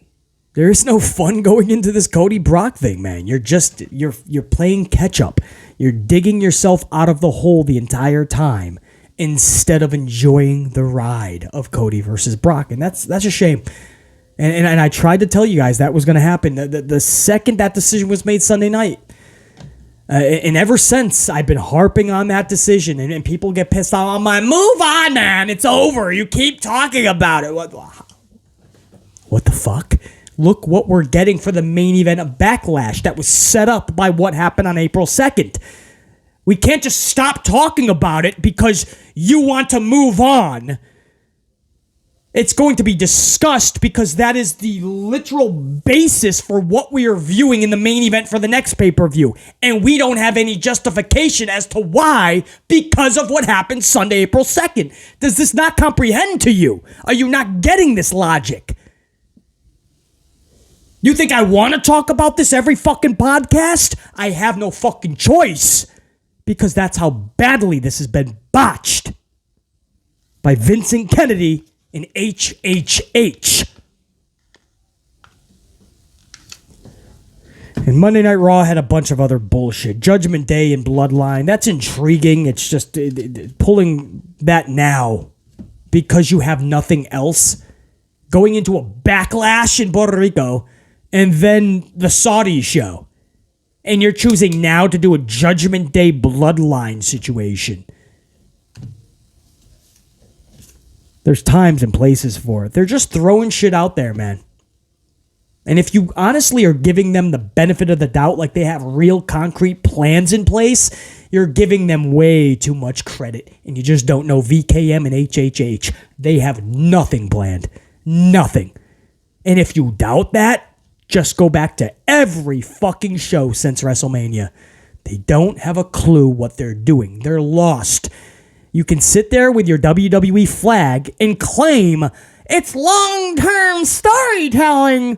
There is no fun going into this Cody Brock thing, man. You're playing catch up. You're digging yourself out of the hole the entire time instead of enjoying the ride of Cody versus Brock. And that's a shame. And I tried to tell you guys that was going to happen the second that decision was made Sunday night. And ever since, I've been harping on that decision. And people get pissed off. I'm like, move on, man. It's over. You keep talking about it. What the fuck? Look what we're getting for the main event of Backlash that was set up by what happened on April 2nd. We can't just stop talking about it because you want to move on. It's going to be discussed because that is the literal basis for what we are viewing in the main event for the next pay-per-view. And we don't have any justification as to why because of what happened Sunday, April 2nd. Does this not comprehend to you? Are you not getting this logic? You think I want to talk about this every fucking podcast? I have no fucking choice because that's how badly this has been botched by Vincent Kennedy in HHH. And Monday Night Raw had a bunch of other bullshit. Judgment Day and Bloodline. That's intriguing. It's just pulling that now because you have nothing else. Going into a Backlash in Puerto Rico and then the Saudi show. And you're choosing now to do a Judgment Day Bloodline situation. There's times and places for it. They're just throwing shit out there, man. And if you honestly are giving them the benefit of the doubt, like they have real concrete plans in place, you're giving them way too much credit. And you just don't know VKM and HHH. They have nothing planned. Nothing. And if you doubt that, just go back to every fucking show since WrestleMania. They don't have a clue what they're doing. They're lost. You can sit there with your WWE flag and claim it's long-term storytelling.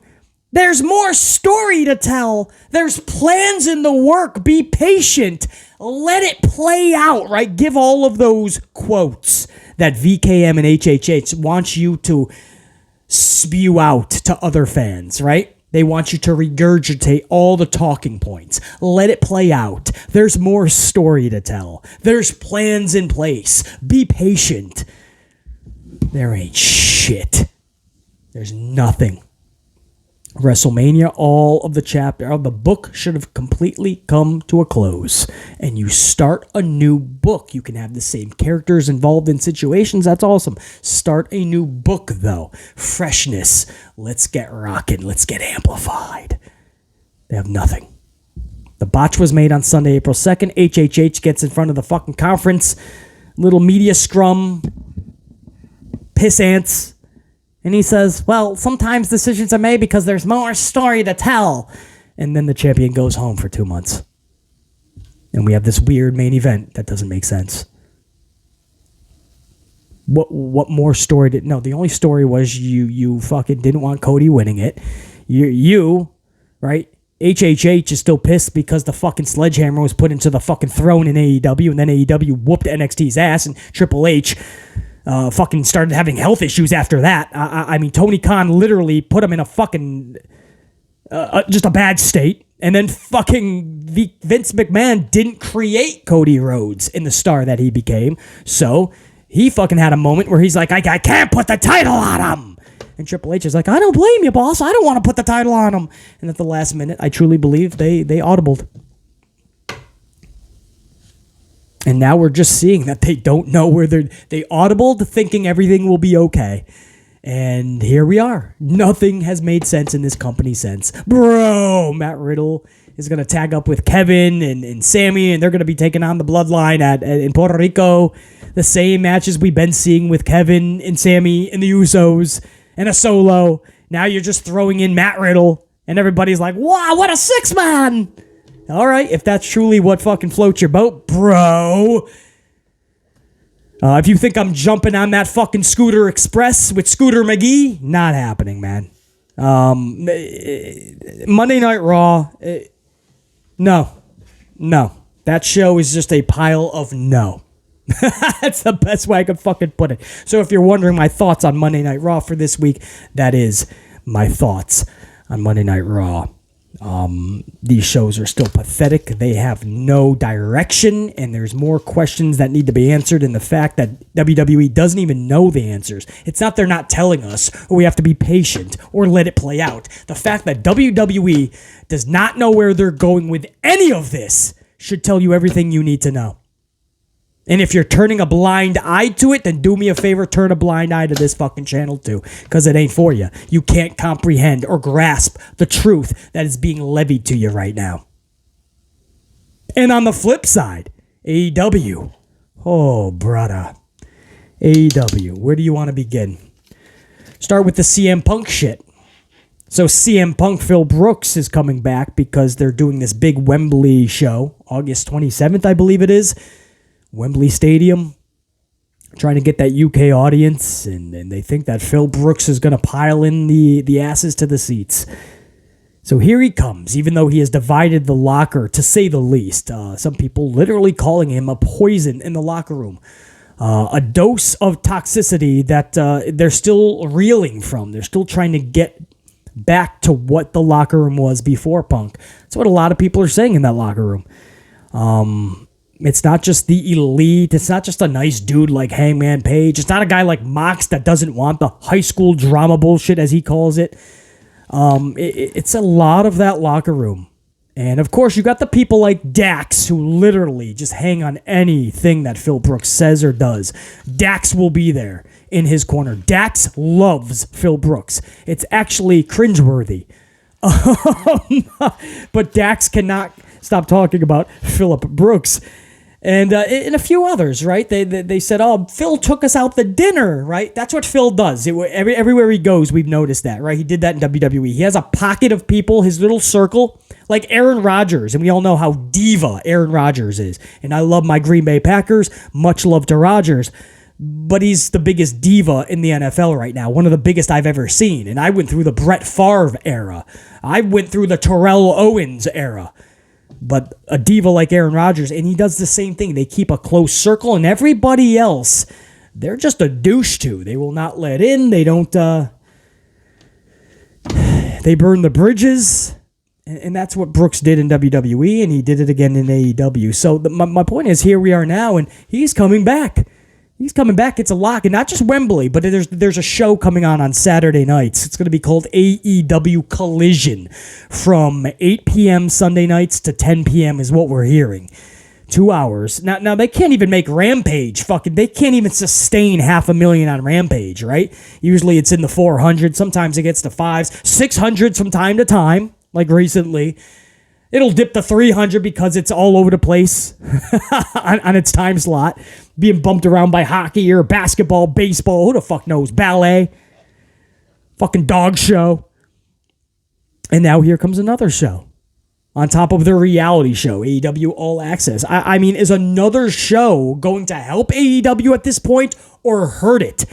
There's more story to tell. There's plans in the work. Be patient. Let it play out, right? Give all of those quotes that VKM and HHH want you to spew out to other fans, right? They want you to regurgitate all the talking points. Let it play out. There's more story to tell. There's plans in place. Be patient. There ain't shit. There's nothing. WrestleMania, all of the chapter of the book should have completely come to a close. And you start a new book. You can have the same characters involved in situations. That's awesome. Start a new book, though. Freshness. Let's get rocking. Let's get amplified. They have nothing. The botch was made on Sunday, April 2nd. HHH gets in front of the fucking conference. Little media scrum. Piss ants. And he says, well, sometimes decisions are made because there's more story to tell. And then the champion goes home for 2 months. And we have this weird main event that doesn't make sense. What more story did... No, the only story was you fucking didn't want Cody winning it. You, right? HHH is still pissed because the fucking sledgehammer was put into the fucking throne in AEW. And then AEW whooped NXT's ass. And Triple H... fucking started having health issues after that. I mean, Tony Khan literally put him in a fucking, just a bad state. And then fucking Vince McMahon didn't create Cody Rhodes in the star that he became. So he fucking had a moment where he's like, I can't put the title on him. And Triple H is like, I don't blame you, boss. I don't want to put the title on him. And at the last minute, I truly believe they audibled. And now we're just seeing that they don't know where they audibled thinking everything will be okay. And here we are. Nothing has made sense in this company since. Bro, Matt Riddle is going to tag up with Kevin and Sammy, and they're going to be taking on the Bloodline in Puerto Rico. The same matches we've been seeing with Kevin and Sammy and the Usos and a solo. Now you're just throwing in Matt Riddle, and everybody's like, wow, what a six-man! All right, if that's truly what fucking floats your boat, bro. If you think I'm jumping on that fucking Scooter Express with Scooter McGee, not happening, man. Monday Night Raw, no. That show is just a pile of no. That's the best way I could fucking put it. So if you're wondering my thoughts on Monday Night Raw for this week, that is my thoughts on Monday Night Raw. These shows are still pathetic. They have no direction, and there's more questions that need to be answered in the fact that WWE doesn't even know the answers. It's not they're not telling us, or we have to be patient, or let it play out. The fact that WWE does not know where they're going with any of this should tell you everything you need to know. And if you're turning a blind eye to it, then do me a favor, turn a blind eye to this fucking channel too, because it ain't for you. You can't comprehend or grasp the truth that is being levied to you right now. And on the flip side, AEW. Oh, brother. AEW, where do you want to begin? Start with the CM Punk shit. So CM Punk, Phil Brooks is coming back because they're doing this big Wembley show, August 27th, I believe it is. Wembley Stadium. Trying to get that UK audience, and they think that Phil Brooks is going to pile in the asses to the seats. So here he comes, even though he has divided the locker, to say the least. Some people literally calling him a poison in the locker room. A dose of toxicity that they're still reeling from. They're still trying to get back to what the locker room was before Punk. That's what a lot of people are saying in that locker room. It's not just the elite. It's not just a nice dude like Hangman Page. It's not a guy like Mox that doesn't want the high school drama bullshit, as he calls it. It's a lot of that locker room. And, of course, you got the people like Dax who literally just hang on anything that Phil Brooks says or does. Dax will be there in his corner. Dax loves Phil Brooks. It's actually cringeworthy. But Dax cannot stop talking about Phillip Brooks. And a few others, right? They said, oh, Phil took us out to dinner, right? That's what Phil does. Everywhere he goes, we've noticed that, right? He did that in WWE. He has a pocket of people, his little circle, like Aaron Rodgers. And we all know how diva Aaron Rodgers is. And I love my Green Bay Packers. Much love to Rodgers. But he's the biggest diva in the NFL right now. One of the biggest I've ever seen. And I went through the Brett Favre era. I went through the Terrell Owens era. But a diva like Aaron Rodgers, and he does the same thing. They keep a close circle, and everybody else, they're just a douche to. They will not let in. They don't, they burn the bridges, and that's what Brooks did in WWE, and he did it again in AEW. So my point is, here we are now, and he's coming back. He's coming back. It's a lock, and not just Wembley, but there's a show coming on Saturday nights. It's going to be called AEW Collision from 8 p.m. Sunday nights to 10 p.m. is what we're hearing. 2 hours. Now they can't even make Rampage. They can't even sustain $500,000 on Rampage, right? Usually it's in the 400. Sometimes it gets to 500s, 600s from time to time, like recently. It'll dip to 300 because it's all over the place on its time slot, being bumped around by hockey or basketball, baseball, who the fuck knows, ballet, fucking dog show. And now here comes another show on top of their reality show, AEW All Access. I mean, is another show going to help AEW at this point or hurt it?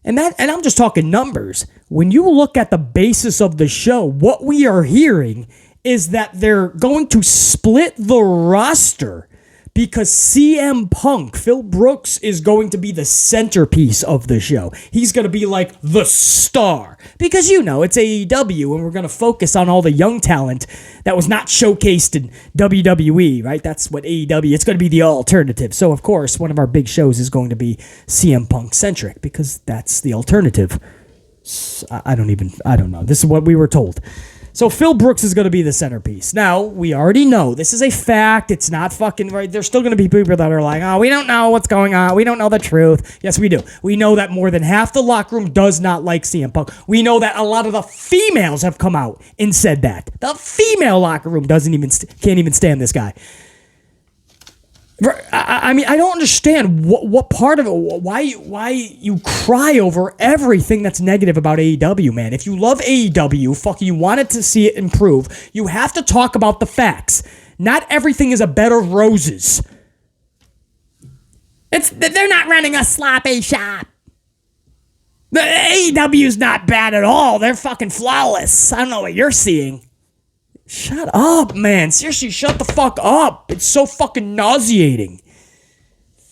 And I'm just talking numbers. When you look at the basis of the show, what we are hearing is that they're going to split the roster because CM Punk, Phil Brooks, is going to be the centerpiece of the show. He's going to be like the star because, it's AEW and we're going to focus on all the young talent that was not showcased in WWE, right? That's what AEW, it's going to be the alternative. So, of course, one of our big shows is going to be CM Punk centric because that's the alternative. I don't know. This is what we were told. So Phil Brooks is going to be the centerpiece. Now, we already know. This is a fact. It's not fucking right. There's still going to be people that are like, oh, we don't know what's going on. We don't know the truth. Yes, we do. We know that more than half the locker room does not like CM Punk. We know that a lot of the females have come out and said that. The female locker room can't even stand this guy. I mean, I don't understand what part of it, why you cry over everything that's negative about AEW, man. If you love AEW, you wanted to see it improve, you have to talk about the facts. Not everything is a bed of roses. They're not running a sloppy shop. The AEW's not bad at all. They're fucking flawless. I don't know what you're seeing. Shut up, man. Seriously, shut the fuck up. It's so fucking nauseating.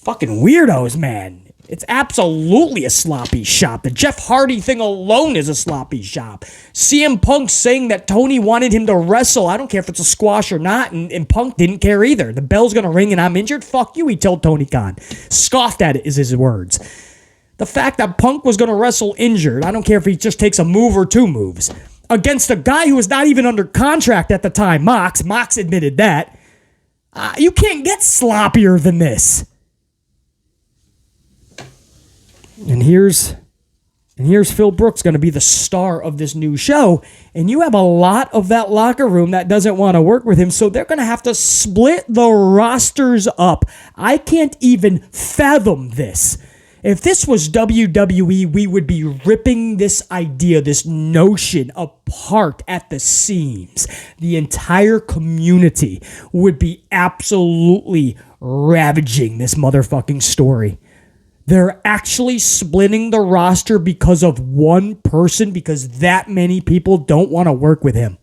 Fucking weirdos, man. It's absolutely a sloppy shop. The Jeff Hardy thing alone is a sloppy shop. CM Punk saying that Tony wanted him to wrestle. I don't care if it's a squash or not, and Punk didn't care either. The bell's gonna ring and I'm injured? Fuck you, he told Tony Khan. Scoffed at it is his words. The fact that Punk was gonna wrestle injured, I don't care if he just takes a move or two moves, against a guy who was not even under contract at the time, Mox. Mox admitted that. You can't get sloppier than this. And here's Phil Brooks going to be the star of this new show. And you have a lot of that locker room that doesn't want to work with him, so they're going to have to split the rosters up. I can't even fathom this. If this was WWE, we would be ripping this idea, this notion apart at the seams. The entire community would be absolutely ravaging this motherfucking story. They're actually splitting the roster because of one person, because that many people don't want to work with him.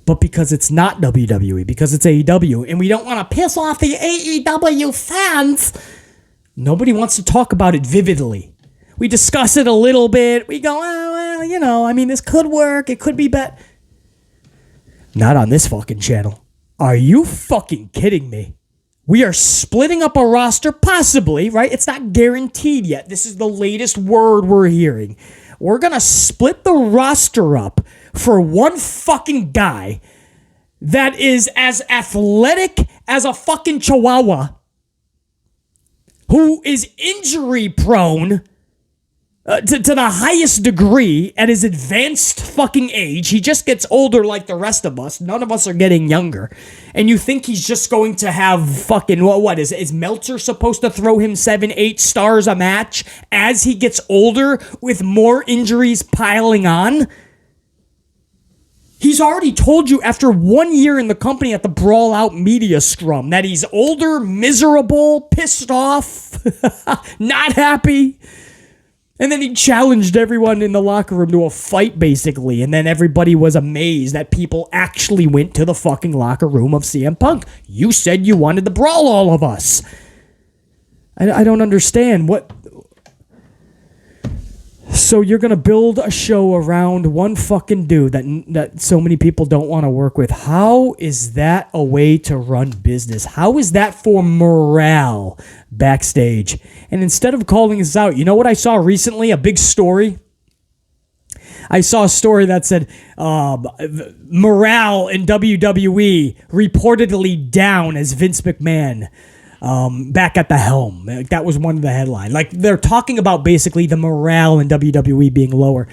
But because it's not WWE, because it's AEW, and we don't want to piss off the AEW fans, nobody wants to talk about it vividly. We discuss it a little bit. We go, oh, well, you know, I mean, this could work. It could be better. Not on this fucking channel. Are you fucking kidding me? We are splitting up a roster, possibly, right? It's not guaranteed yet. This is the latest word we're hearing. We're going to split the roster up for one fucking guy that is as athletic as a fucking chihuahua, who is injury prone to the highest degree at his advanced fucking age. He just gets older like the rest of us. None of us are getting younger. And you think he's just going to have fucking, what is Meltzer supposed to throw him 7-8 stars a match as he gets older with more injuries piling on? He's already told you after 1 year in the company at the Brawl Out media scrum that he's older, miserable, pissed off, not happy. And then he challenged everyone in the locker room to a fight, basically. And then everybody was amazed that people actually went to the fucking locker room of CM Punk. You said you wanted to brawl all of us. I don't understand. What? So you're going to build a show around one fucking dude that so many people don't want to work with. How is that a way to run business? How is that for morale backstage? And instead of calling us out, you know what I saw recently? A big story. I saw a story that said morale in WWE reportedly down as Vince McMahon back at the helm. That was one of the headlines. Like, they're talking about basically the morale in WWE being lower.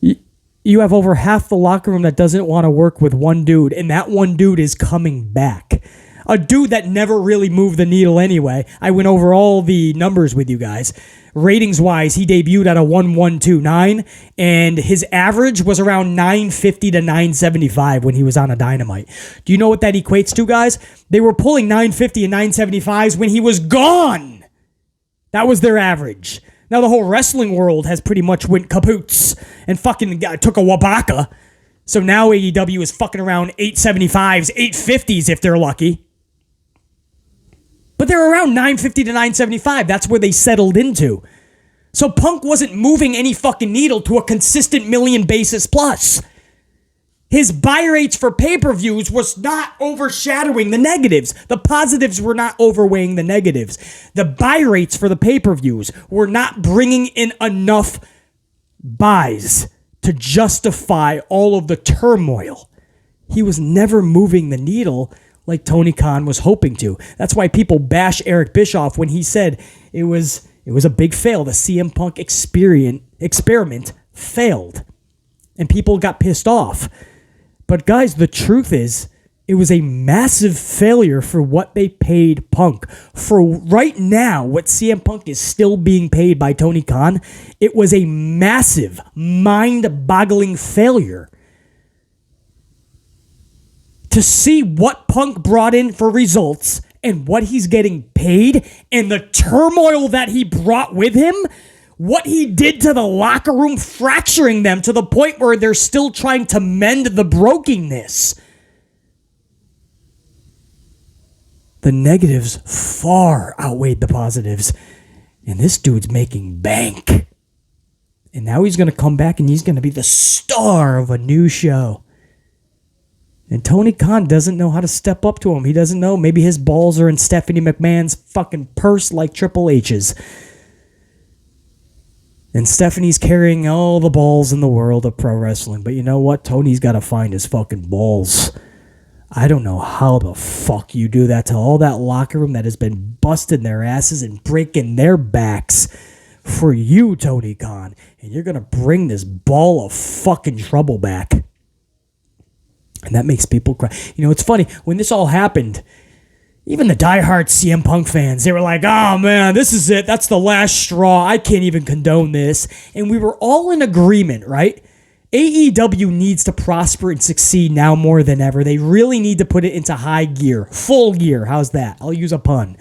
You have over half the locker room that doesn't want to work with one dude, and that one dude is coming back. A dude that never really moved the needle anyway. I went over all the numbers with you guys. Ratings-wise, he debuted at a 1,129, and his average was around 950 to 975 when he was on a Dynamite. Do you know what that equates to, guys? They were pulling 950 and 975s when he was gone. That was their average. Now, the whole wrestling world has pretty much went kapoots and fucking took a wabaka. So now AEW is fucking around 875s, 850s if they're lucky. But they're around 950 to 975. That's where they settled into. So Punk wasn't moving any fucking needle to a consistent million basis plus. His buy rates for pay-per-views was not overshadowing the negatives. The positives were not overweighing the negatives. The buy rates for the pay-per-views were not bringing in enough buys to justify all of the turmoil. He was never moving the needle like Tony Khan was hoping to. That's why people bash Eric Bischoff when he said it was a big fail. The CM Punk experiment failed. And people got pissed off. But guys, the truth is, it was a massive failure for what they paid Punk. For right now, what CM Punk is still being paid by Tony Khan, it was a massive, mind-boggling failure. To see what Punk brought in for results and what he's getting paid and the turmoil that he brought with him, what he did to the locker room, fracturing them to the point where they're still trying to mend the brokenness. The negatives far outweighed the positives. And this dude's making bank. And now he's going to come back and he's going to be the star of a new show. And Tony Khan doesn't know how to step up to him. He doesn't know. Maybe his balls are in Stephanie McMahon's fucking purse like Triple H's. And Stephanie's carrying all the balls in the world of pro wrestling. But you know what? Tony's got to find his fucking balls. I don't know how the fuck you do that to all that locker room that has been busting their asses and breaking their backs for you, Tony Khan. And you're going to bring this ball of fucking trouble back. And that makes people cry. You know, it's funny. When this all happened, even the diehard CM Punk fans, they were like, oh man, this is it. That's the last straw. I can't even condone this. And we were all in agreement, right? AEW needs to prosper and succeed now more than ever. They really need to put it into high gear, full gear. How's that? I'll use a pun.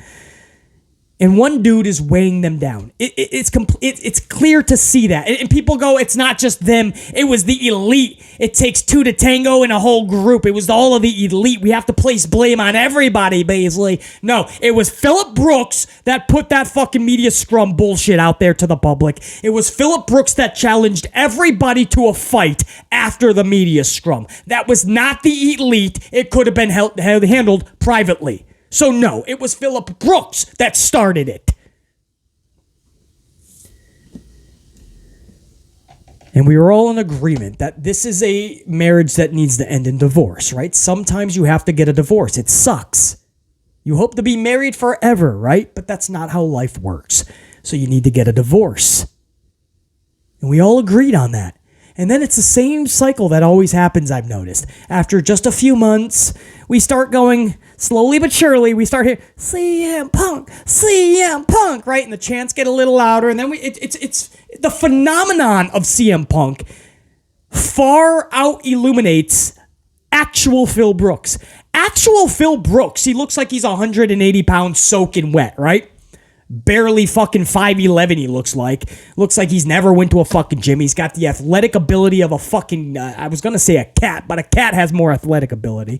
And one dude is weighing them down. It's clear to see that. And people go, it's not just them. It was the elite. It takes two to tango in a whole group. It was all of the elite. We have to place blame on everybody, basically. No, it was Phillip Brooks that put that fucking media scrum bullshit out there to the public. It was Phillip Brooks that challenged everybody to a fight after the media scrum. That was not the elite. It could have been handled privately. So no, it was Phillip Brooks that started it. And we were all in agreement that this is a marriage that needs to end in divorce, right? Sometimes you have to get a divorce. It sucks. You hope to be married forever, right? But that's not how life works. So you need to get a divorce. And we all agreed on that. And then it's the same cycle that always happens, I've noticed. After just a few months, we start going slowly but surely. We start hearing, CM Punk, right? And the chants get a little louder. And then it's the phenomenon of CM Punk far out illuminates actual Phil Brooks. Actual Phil Brooks, he looks like he's 180 pounds soaking wet, right? Barely fucking 5'11", he looks like. Looks like he's never went to a fucking gym. He's got the athletic ability of a fucking, I was going to say a cat, but a cat has more athletic ability.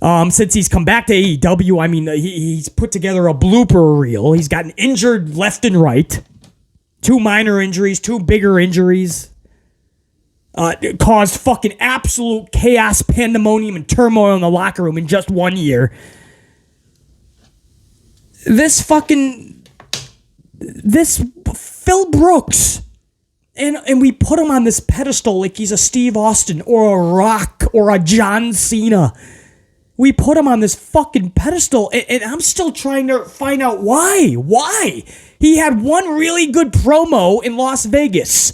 Since he's come back to AEW, I mean, he's put together a blooper reel. He's gotten injured left and right. 2 minor injuries, 2 bigger injuries. Caused fucking absolute chaos, pandemonium, and turmoil in the locker room in just 1 year. This Phil Brooks, and we put him on this pedestal like he's a Steve Austin or a Rock or a John Cena. We put him on this fucking pedestal, and I'm still trying to find out why. Why? He had one really good promo in Las Vegas.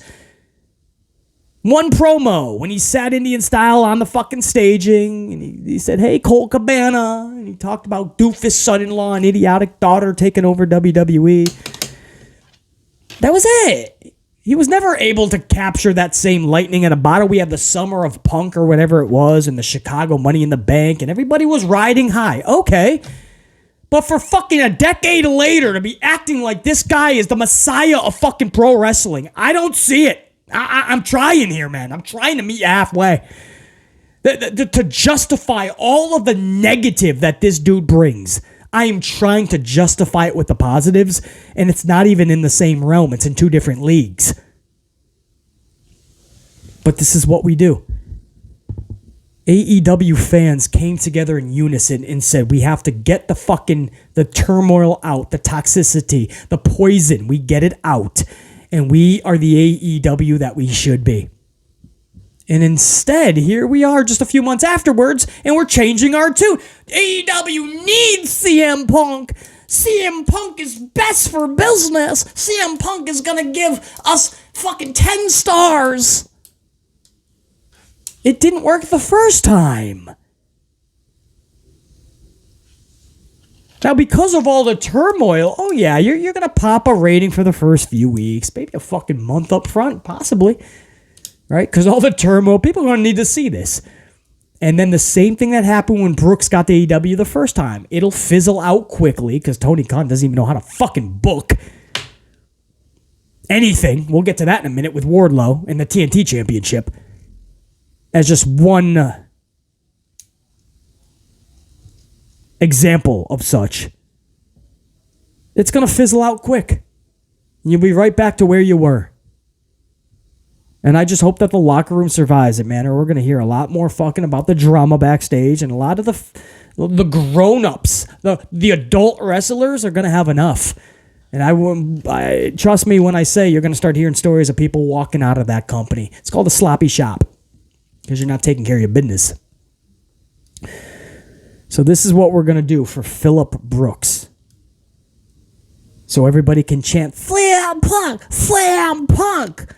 One promo when he sat Indian style on the fucking staging, and he said, hey, Colt Cabana, and he talked about doofus son-in-law and idiotic daughter taking over WWE. That was it. He was never able to capture that same lightning in a bottle. We had the Summer of Punk or whatever it was, and the Chicago Money in the Bank, and everybody was riding high. Okay. But for fucking a decade later to be acting like this guy is the messiah of fucking pro wrestling, I don't see it. I'm trying here, man. I'm trying to meet you halfway. To justify all of the negative that this dude brings, I am trying to justify it with the positives, and it's not even in the same realm. It's in 2 different leagues. But this is what we do. AEW fans came together in unison and said, we have to get the turmoil out, the toxicity, the poison. We get it out. And we are the AEW that we should be. And instead, here we are just a few months afterwards, and we're changing our tune. AEW needs CM Punk. CM Punk is best for business. CM Punk is going to give us fucking 10 stars. It didn't work the first time. Now, because of all the turmoil, oh yeah, you're going to pop a rating for the first few weeks, maybe a fucking month up front, possibly, right? Because all the turmoil, people are going to need to see this. And then the same thing that happened when Brooks got to AEW the first time. It'll fizzle out quickly because Tony Khan doesn't even know how to fucking book anything. We'll get to that in a minute with Wardlow and the TNT Championship as just one example of such. It's going to fizzle out quick. You'll be right back to where you were. And I just hope that the locker room survives it, man, or we're going to hear a lot more fucking about the drama backstage, and a lot of the grown-ups, the adult wrestlers are going to have enough. And I trust me when I say you're going to start hearing stories of people walking out of that company. It's called a sloppy shop because you're not taking care of your business. So this is what we're going to do for Phillip Brooks. So everybody can chant, Slam Punk! Slam Punk!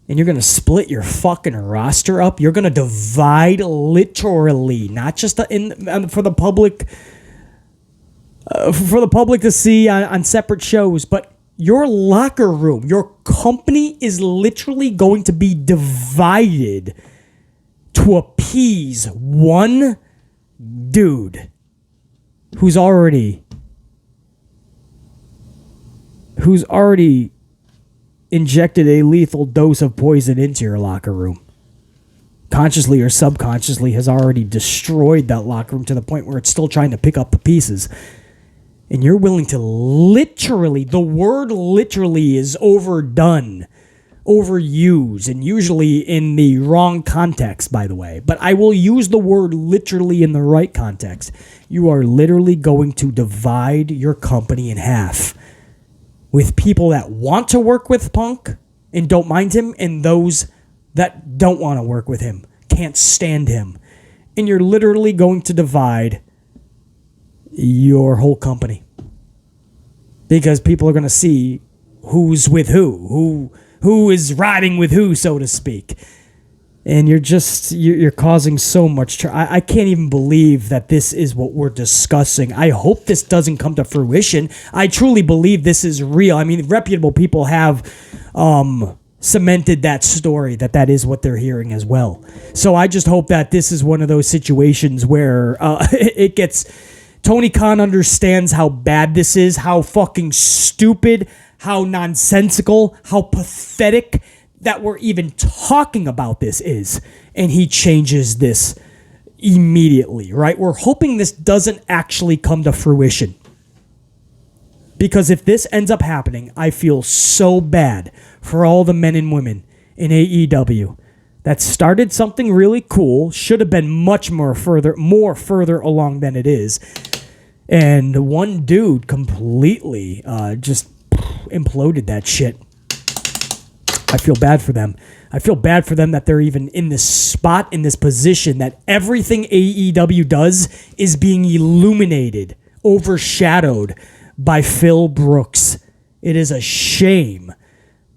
and you're going to split your fucking roster up. You're going to divide literally, not just for the public to see on separate shows, but your locker room, your company is literally going to be divided to appease one dude who's already injected a lethal dose of poison into your locker room. Consciously or subconsciously has already destroyed that locker room to the point where it's still trying to pick up the pieces. And you're willing to literally, the word literally is overdone, overused, and usually in the wrong context, by the way. But I will use the word literally in the right context. You are literally going to divide your company in half with people that want to work with Punk and don't mind him, and those that don't want to work with him, can't stand him. And you're literally going to divide your whole company, because people are going to see who's with who is riding with who, so to speak. And you're causing so much I can't even believe that this is what we're discussing. I hope this doesn't come to fruition. I truly believe this is real. I mean, reputable people have cemented that story, that is what they're hearing as well. So I just hope that this is one of those situations where it gets... Tony Khan understands how bad this is, how fucking stupid, how nonsensical, how pathetic that we're even talking about this is. And he changes this immediately, right? We're hoping this doesn't actually come to fruition. Because if this ends up happening, I feel so bad for all the men and women in AEW that started something really cool, should have been much more further along than it is. And one dude completely just imploded that shit. I feel bad for them. I feel bad for them that they're even in this spot, in this position, that everything AEW does is being illuminated, overshadowed by Phil Brooks. It is a shame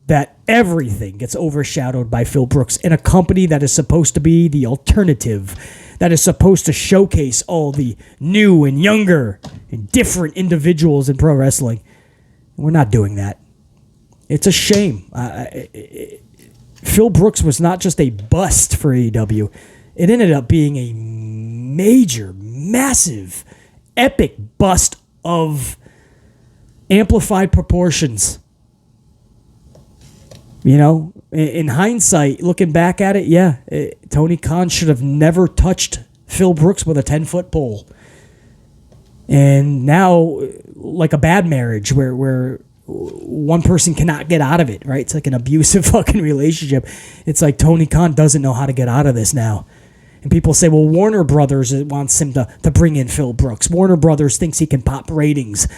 that everything gets overshadowed by Phil Brooks in a company that is supposed to be the alternative, that is supposed to showcase all the new and younger and different individuals in pro wrestling. We're not doing that. It's a shame. Phil Brooks was not just a bust for AEW. It ended up being a major, massive, epic bust of amplified proportions. You know, in hindsight, looking back at it, Tony Khan should have never touched Phil Brooks with a 10-foot pole. And now, like a bad marriage where one person cannot get out of it, right? It's like an abusive fucking relationship. It's like Tony Khan doesn't know how to get out of this now. And people say, well, Warner Brothers wants him to bring in Phil Brooks. Warner Brothers thinks he can pop ratings.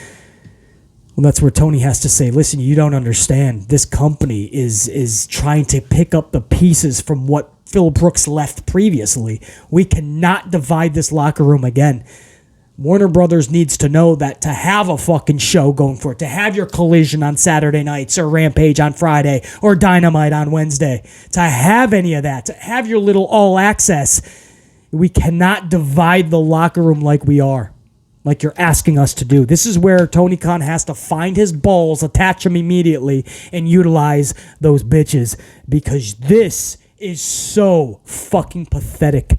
Well, that's where Tony has to say, listen, you don't understand. This company is trying to pick up the pieces from what Phil Brooks left previously. We cannot divide this locker room again. Warner Brothers needs to know that to have a fucking show going for it, to have your Collision on Saturday nights or Rampage on Friday or Dynamite on Wednesday, to have any of that, to have your little all access, we cannot divide the locker room like we are, like you're asking us to do. This is where Tony Khan has to find his balls, attach them immediately, and utilize those bitches, because this is so fucking pathetic.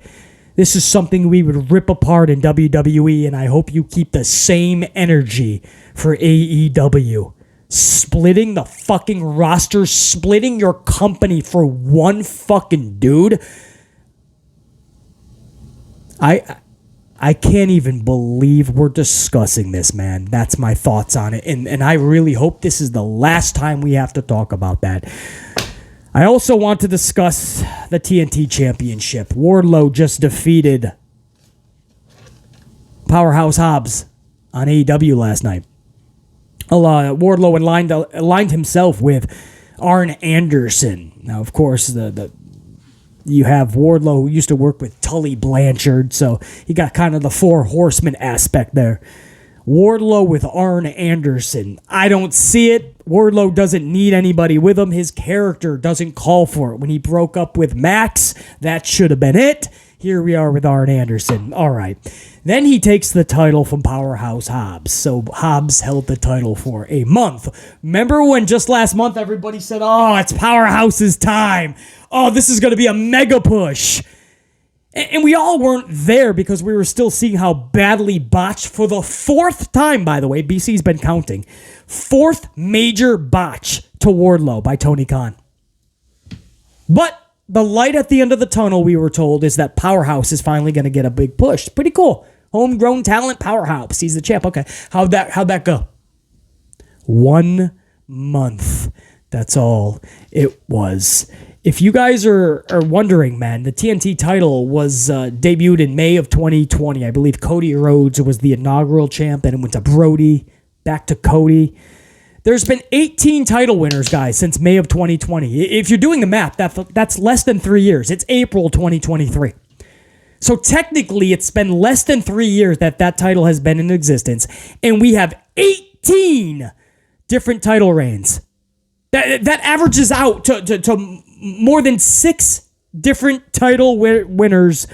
This is something we would rip apart in WWE, and I hope you keep the same energy for AEW. Splitting the fucking roster, splitting your company for one fucking dude. I can't even believe we're discussing this, man. That's my thoughts on it, and I really hope this is the last time we have to talk about that. I also want to discuss the TNT Championship. Wardlow just defeated Powerhouse Hobbs on AEW last night. Wardlow aligned himself with Arn Anderson. Now, of course, you have Wardlow, who used to work with Tully Blanchard, so you got kind of the Four Horsemen aspect there. Wardlow with Arn Anderson. I don't see it. Wardlow doesn't need anybody with him. His character doesn't call for it. When he broke up with Max, that should have been it. Here we are with Arn Anderson. All right. Then he takes the title from Powerhouse Hobbs. So Hobbs held the title for a month. Remember when just last month everybody said, oh, it's Powerhouse's time. Oh, this is going to be a mega push. And we all weren't there because we were still seeing how badly botched for the fourth time, by the way. BC's been counting. Fourth major botch to Wardlow by Tony Khan. But the light at the end of the tunnel, we were told, is that Powerhouse is finally going to get a big push. Pretty cool. Homegrown talent, Powerhouse. He's the champ. Okay. How'd that go? 1 month. That's all it was. If you guys are wondering, man, the TNT title was debuted in May of 2020. I believe Cody Rhodes was the inaugural champ, and it went to Brody, back to Cody. There's been 18 title winners, guys, since May of 2020. If you're doing the math, that's less than 3 years. It's April 2023. So technically, it's been less than 3 years that title has been in existence, and we have 18 different title reigns. That averages out to more than 6 different title winners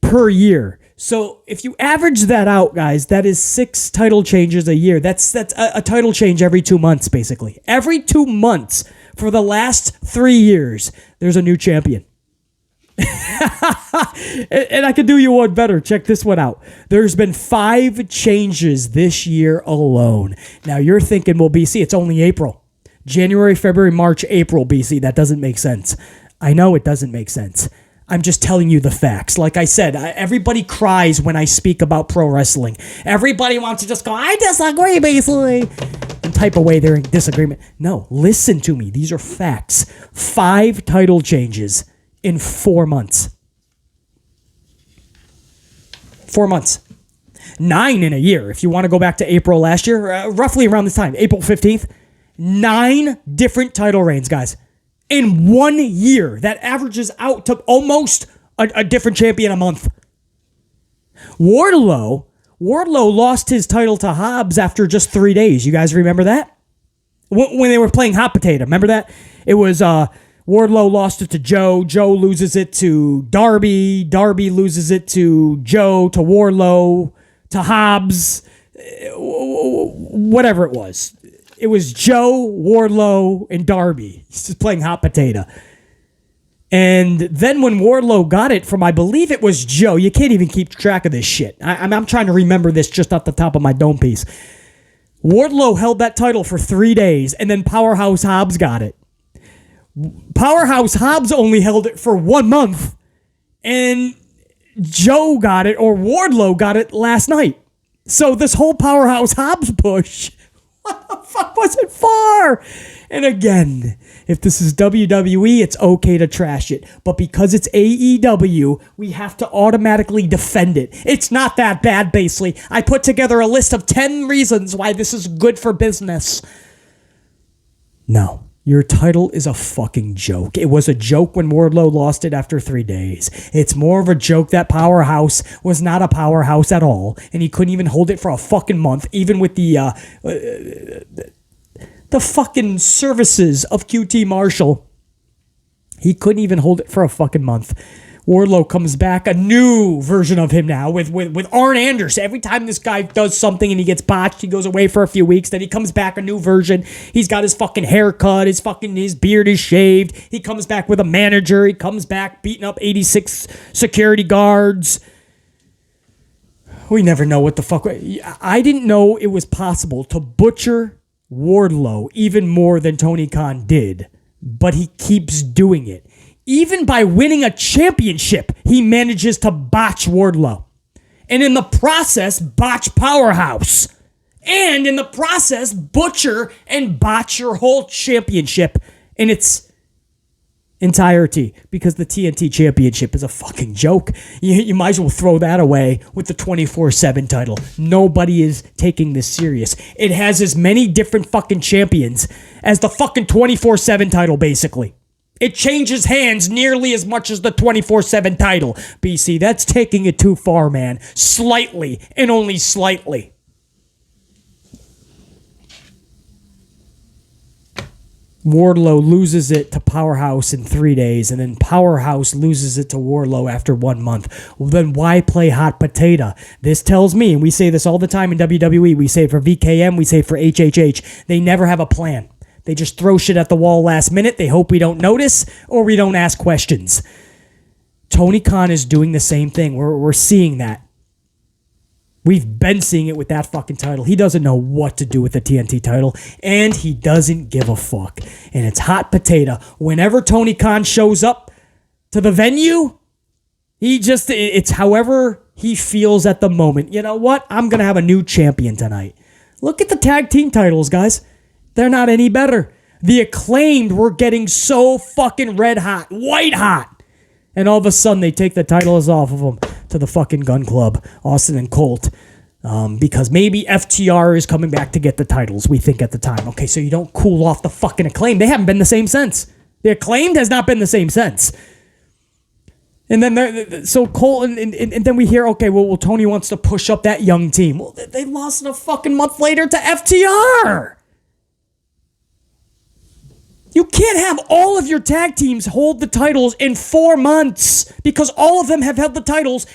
per year. So if you average that out, guys, that is 6 title changes a year. That's a title change every 2 months, basically. Every 2 months for the last 3 years, there's a new champion. And I can do you one better. Check this one out. There's been 5 changes this year alone. Now you're thinking, well, BC, it's only April. January, February, March, April, BC. That doesn't make sense. I know it doesn't make sense. I'm just telling you the facts. Like I said, everybody cries when I speak about pro wrestling. Everybody wants to just go, I disagree, basically. And type away their disagreement. No, listen to me. These are facts. 5 title changes in 4 months. 4 months. 9 in a year. If you want to go back to April last year, roughly around this time, April 15th. 9 different title reigns, guys. In 1 year. That averages out to almost a different champion a month. Wardlow lost his title to Hobbs after just 3 days. You guys remember that? When they were playing hot potato. Remember that? It was Wardlow lost it to Joe. Joe loses it to Darby. Darby loses it to Joe, to Wardlow, to Hobbs. Whatever it was. It was Joe, Wardlow, and Darby. He's just playing hot potato. And then when Wardlow got it from, I believe it was Joe. You can't even keep track of this shit. I'm trying to remember this just off the top of my dome piece. Wardlow held that title for 3 days, and then Powerhouse Hobbs got it. Powerhouse Hobbs only held it for 1 month, and Joe got it, or Wardlow got it last night. So this whole Powerhouse Hobbs push... What the fuck was it for? And again, if this is WWE, it's okay to trash it. But because it's AEW, we have to automatically defend it. It's not that bad, basically. I put together a list of 10 reasons why this is good for business. No. Your title is a fucking joke. It was a joke when Wardlow lost it after 3 days. It's more of a joke that Powerhouse was not a powerhouse at all, and he couldn't even hold it for a fucking month, even with the fucking services of QT Marshall. He couldn't even hold it for a fucking month. Wardlow comes back, a new version of him now with Arn Anderson. Every time this guy does something and he gets botched, he goes away for a few weeks. Then he comes back, a new version. He's got his fucking haircut. His beard is shaved. He comes back with a manager. He comes back beating up 86 security guards. We never know what the fuck. I didn't know it was possible to butcher Wardlow even more than Tony Khan did, but he keeps doing it. Even by winning a championship, he manages to botch Wardlow. And in the process, botch Powerhouse. And in the process, butcher and botch your whole championship in its entirety. Because the TNT championship is a fucking joke. You might as well throw that away with the 24/7 title. Nobody is taking this serious. It has as many different fucking champions as the fucking 24/7 title, basically. It changes hands nearly as much as the 24/7 title. BC, that's taking it too far, man. Slightly, and only slightly. Wardlow loses it to Powerhouse in 3 days, and then Powerhouse loses it to Wardlow after 1 month. Well, then why play hot potato? This tells me, and we say this all the time in WWE, we say it for VKM, we say it for HHH, they never have a plan. They just throw shit at the wall last minute. They hope we don't notice or we don't ask questions. Tony Khan is doing the same thing. We're seeing that. We've been seeing it with that fucking title. He doesn't know what to do with the TNT title, and he doesn't give a fuck. And it's hot potato. Whenever Tony Khan shows up to the venue, it's however he feels at the moment. You know what? I'm going to have a new champion tonight. Look at the tag team titles, guys. They're not any better. The Acclaimed were getting so fucking red hot, white hot. And all of a sudden, they take the titles off of them to the fucking Gun Club, Austin and Colt. Because maybe FTR is coming back to get the titles, we think at the time. Okay, so you don't cool off the fucking Acclaimed. They haven't been the same since. The Acclaimed has not been the same since. And then, so Colt, and then we hear, okay, well, Tony wants to push up that young team. Well, they lost a fucking month later to FTR. You can't have all of your tag teams hold the titles in 4 months because all of them have held the titles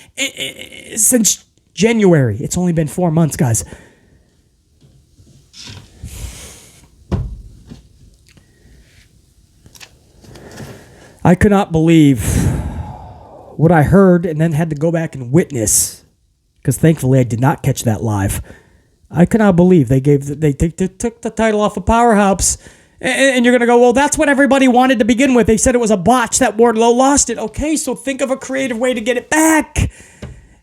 since January. It's only been 4 months, guys. I could not believe what I heard and then had to go back and witness because thankfully I did not catch that live. I could not believe they took the title off of Powerhouse. And you're going to go, well, that's what everybody wanted to begin with. They said it was a botch that Wardlow lost it. Okay, so think of a creative way to get it back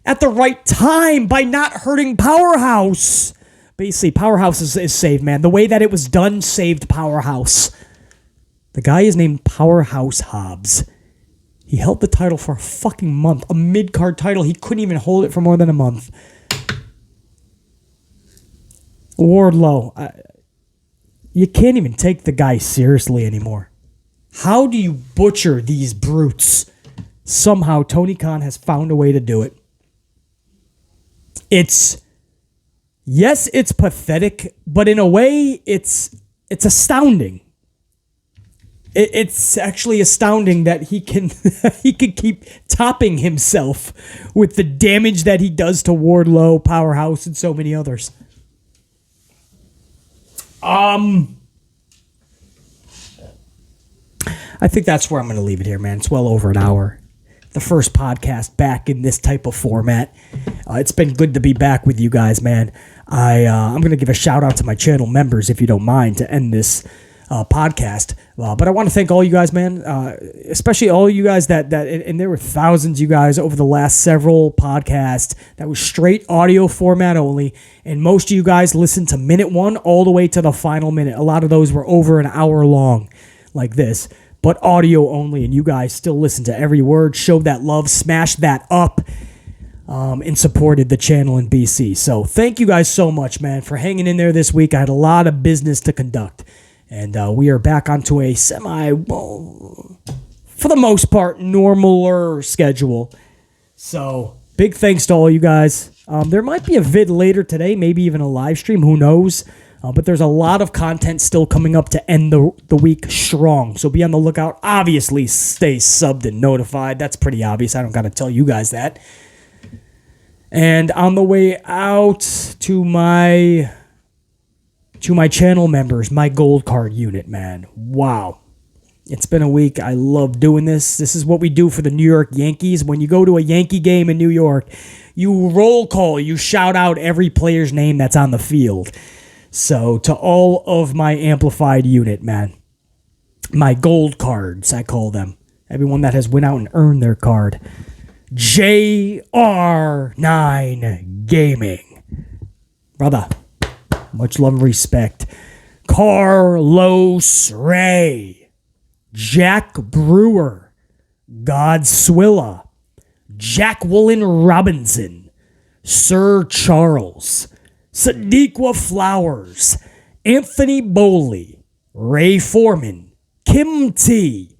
at the right time by not hurting Powerhouse. Basically, Powerhouse is saved, man. The way that it was done saved Powerhouse. The guy is named Powerhouse Hobbs. He held the title for a fucking month. A mid-card title. He couldn't even hold it for more than a month. Wardlow, you can't even take the guy seriously anymore. How do you butcher these brutes? Somehow Tony Khan has found a way to do it. It's pathetic, but in a way, it's astounding. It's actually astounding that he can keep topping himself with the damage that he does to Wardlow, Powerhouse, and so many others. I think that's where I'm going to leave it here, man. It's well over an hour. The first podcast back in this type of format. It's been good to be back with you guys, man. I'm going to give a shout out to my channel members, if you don't mind, to end this podcast. But I want to thank all you guys, man, especially all you guys that and there were thousands of you guys over the last several podcasts that was straight audio format only, and most of you guys listened to minute 1 all the way to the final minute. A lot of those were over an hour long like this, but audio only, and you guys still listen to every word, showed that love, smashed that up, and supported the channel in BC. So thank you guys so much, man, for hanging in there this week. I had a lot of business to conduct. And we are back onto a for the most part, normaler schedule. So, big thanks to all you guys. There might be a vid later today, maybe even a live stream, who knows. But there's a lot of content still coming up to end the week strong. So be on the lookout. Obviously, stay subbed and notified. That's pretty obvious. I don't got to tell you guys that. And on the way out to my channel members, my gold card unit, man. Wow. It's been a week. I love doing this. This is what we do for the New York Yankees. When you go to a Yankee game in New York, you roll call, you shout out every player's name that's on the field. So to all of my amplified unit, man, my gold cards, I call them. Everyone that has went out and earned their card. JR9 Gaming. Brother. Much love and respect. Carlos Ray. Jack Brewer. Godswilla. Jacqueline Robinson. Sir Charles. Sadiqa Flowers. Anthony Bowley. Ray Foreman. Kim T.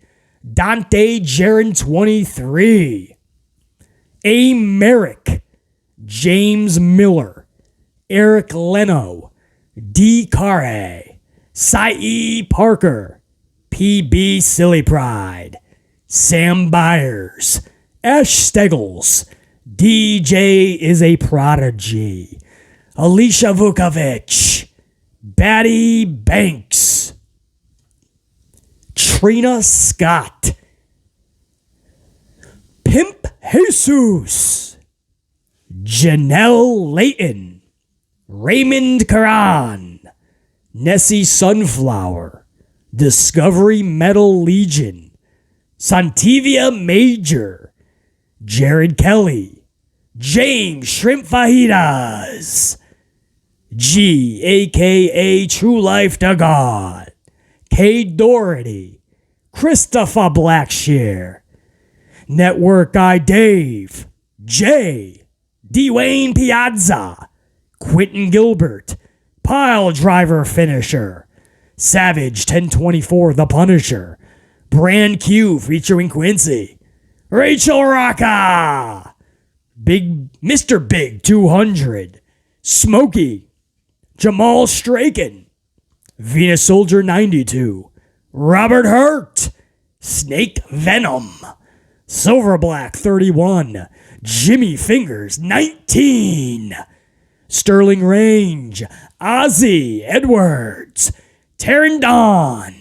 Dante Jaron 23. A. Merrick. James Miller. Eric Leno. D. Carre, Sae Parker, PB Silly Pride, Sam Byers, Ash Steggles, DJ is a Prodigy, Alicia Vukovic, Batty Banks, Trina Scott, Pimp Jesus, Janelle Layton, Raymond Karan, Nessie Sunflower, Discovery Metal Legion, Santivia Major, Jared Kelly, James Shrimp Fajitas, G, a.k.a. True Life to God, K. Doherty, Christopher Blackshear, Network Guy Dave, J, Dwayne Piazza, Quentin Gilbert, Pile Driver Finisher, Savage 1024 The Punisher, Brand Q featuring Quincy, Rachel Rocca, Big Mr. Big 200, Smokey, Jamal Straken, Venus Soldier 92, Robert Hurt, Snake Venom, Silver Black 31, Jimmy Fingers 19, Sterling Range, Ozzy Edwards, Taryn Dawn,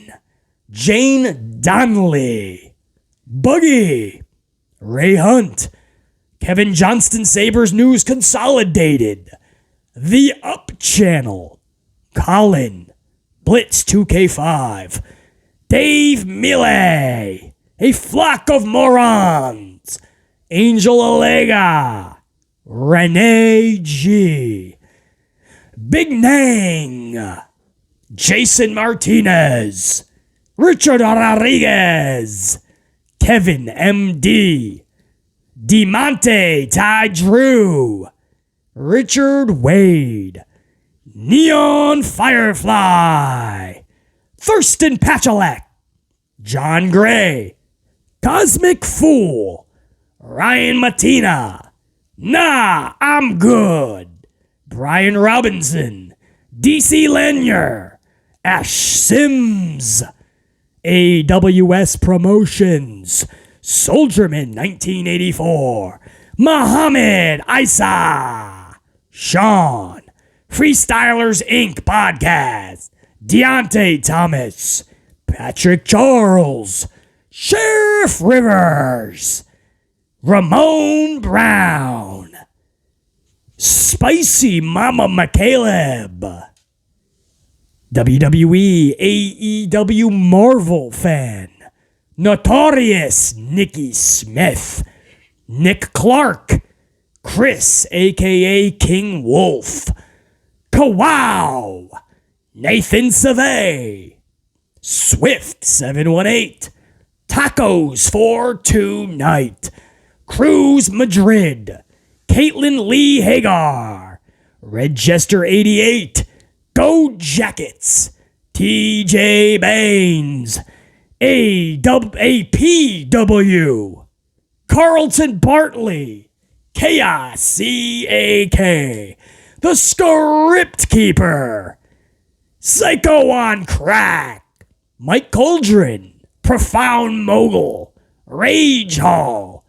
Jane Donnelly, Buggy, Ray Hunt, Kevin Johnston Sabres News Consolidated, The Up Channel, Colin, Blitz 2K5, Dave Millay, A Flock of Morons, Angel Alega, Renee G, Big Nang, Jason Martinez, Richard Rodriguez, Kevin MD, DeMonte Ty Drew, Richard Wade, Neon Firefly, Thurston Pachalek, John Gray, Cosmic Fool, Ryan Matina, Nah, I'm Good, Brian Robinson, DC Lanier, Ash Sims, AWS Promotions, Soldierman 1984, Muhammad Isa, Sean, Freestylers Inc. Podcast, Deontay Thomas, Patrick Charles, Sheriff Rivers, Ramon Brown, Spicy Mama McCaleb, WWE AEW Marvel fan, Notorious Nikki Smith, Nick Clark, Chris aka King Wolf, Kawow, Nathan Savay, Swift 718, Tacos for Tonight, Cruz Madrid, Caitlin Lee Hagar, Red Jester 88, Go Jackets, TJ Baines, APW, Carlton Bartley, Chaos CAK, The Script Keeper, Psycho on Crack, Mike Coldren, Profound Mogul, Rage Hall,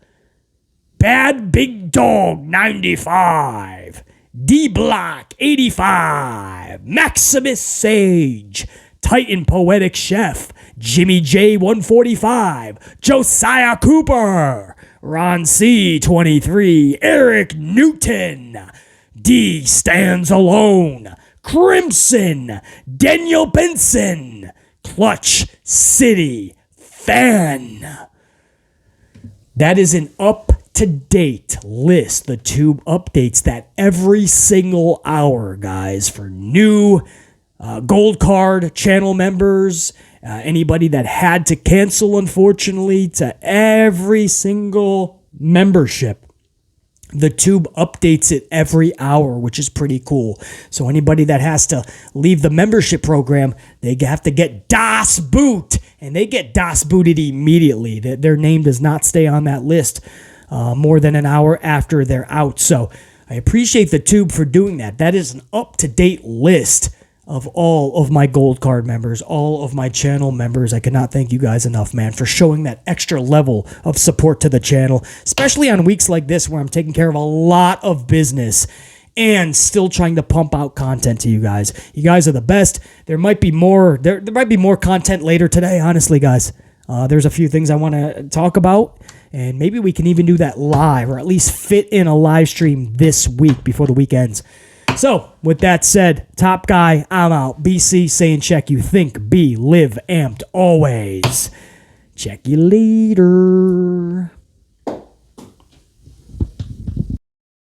Bad Big Dog 95, D-Block 85, Maximus Sage, Titan Poetic Chef, Jimmy J 145, Josiah Cooper, Ron C 23, Eric Newton, D Stands Alone, Crimson, Daniel Benson, Clutch City Fan. That is an up-to-date list, the Tube updates that every single hour, guys, for new Gold Card channel members, anybody that had to cancel, unfortunately, to every single membership. The Tube updates it every hour, which is pretty cool. So anybody that has to leave the membership program, they have to get DOS boot, and they get DOS booted immediately. Their name does not stay on that list more than an hour after they're out. So I appreciate the Tube for doing that. That is an up-to-date list of all of my gold card members, all of my channel members. I cannot thank you guys enough, man, for showing that extra level of support to the channel, especially on weeks like this where I'm taking care of a lot of business and still trying to pump out content to you guys. You guys are the best. There might be more content later today, honestly, guys. There's a few things I want to talk about, and maybe we can even do that live, or at least fit in a live stream this week before the week ends. So, with that said, top guy, I'm out. BC saying check you, think, be, live, amped, always. Check you later.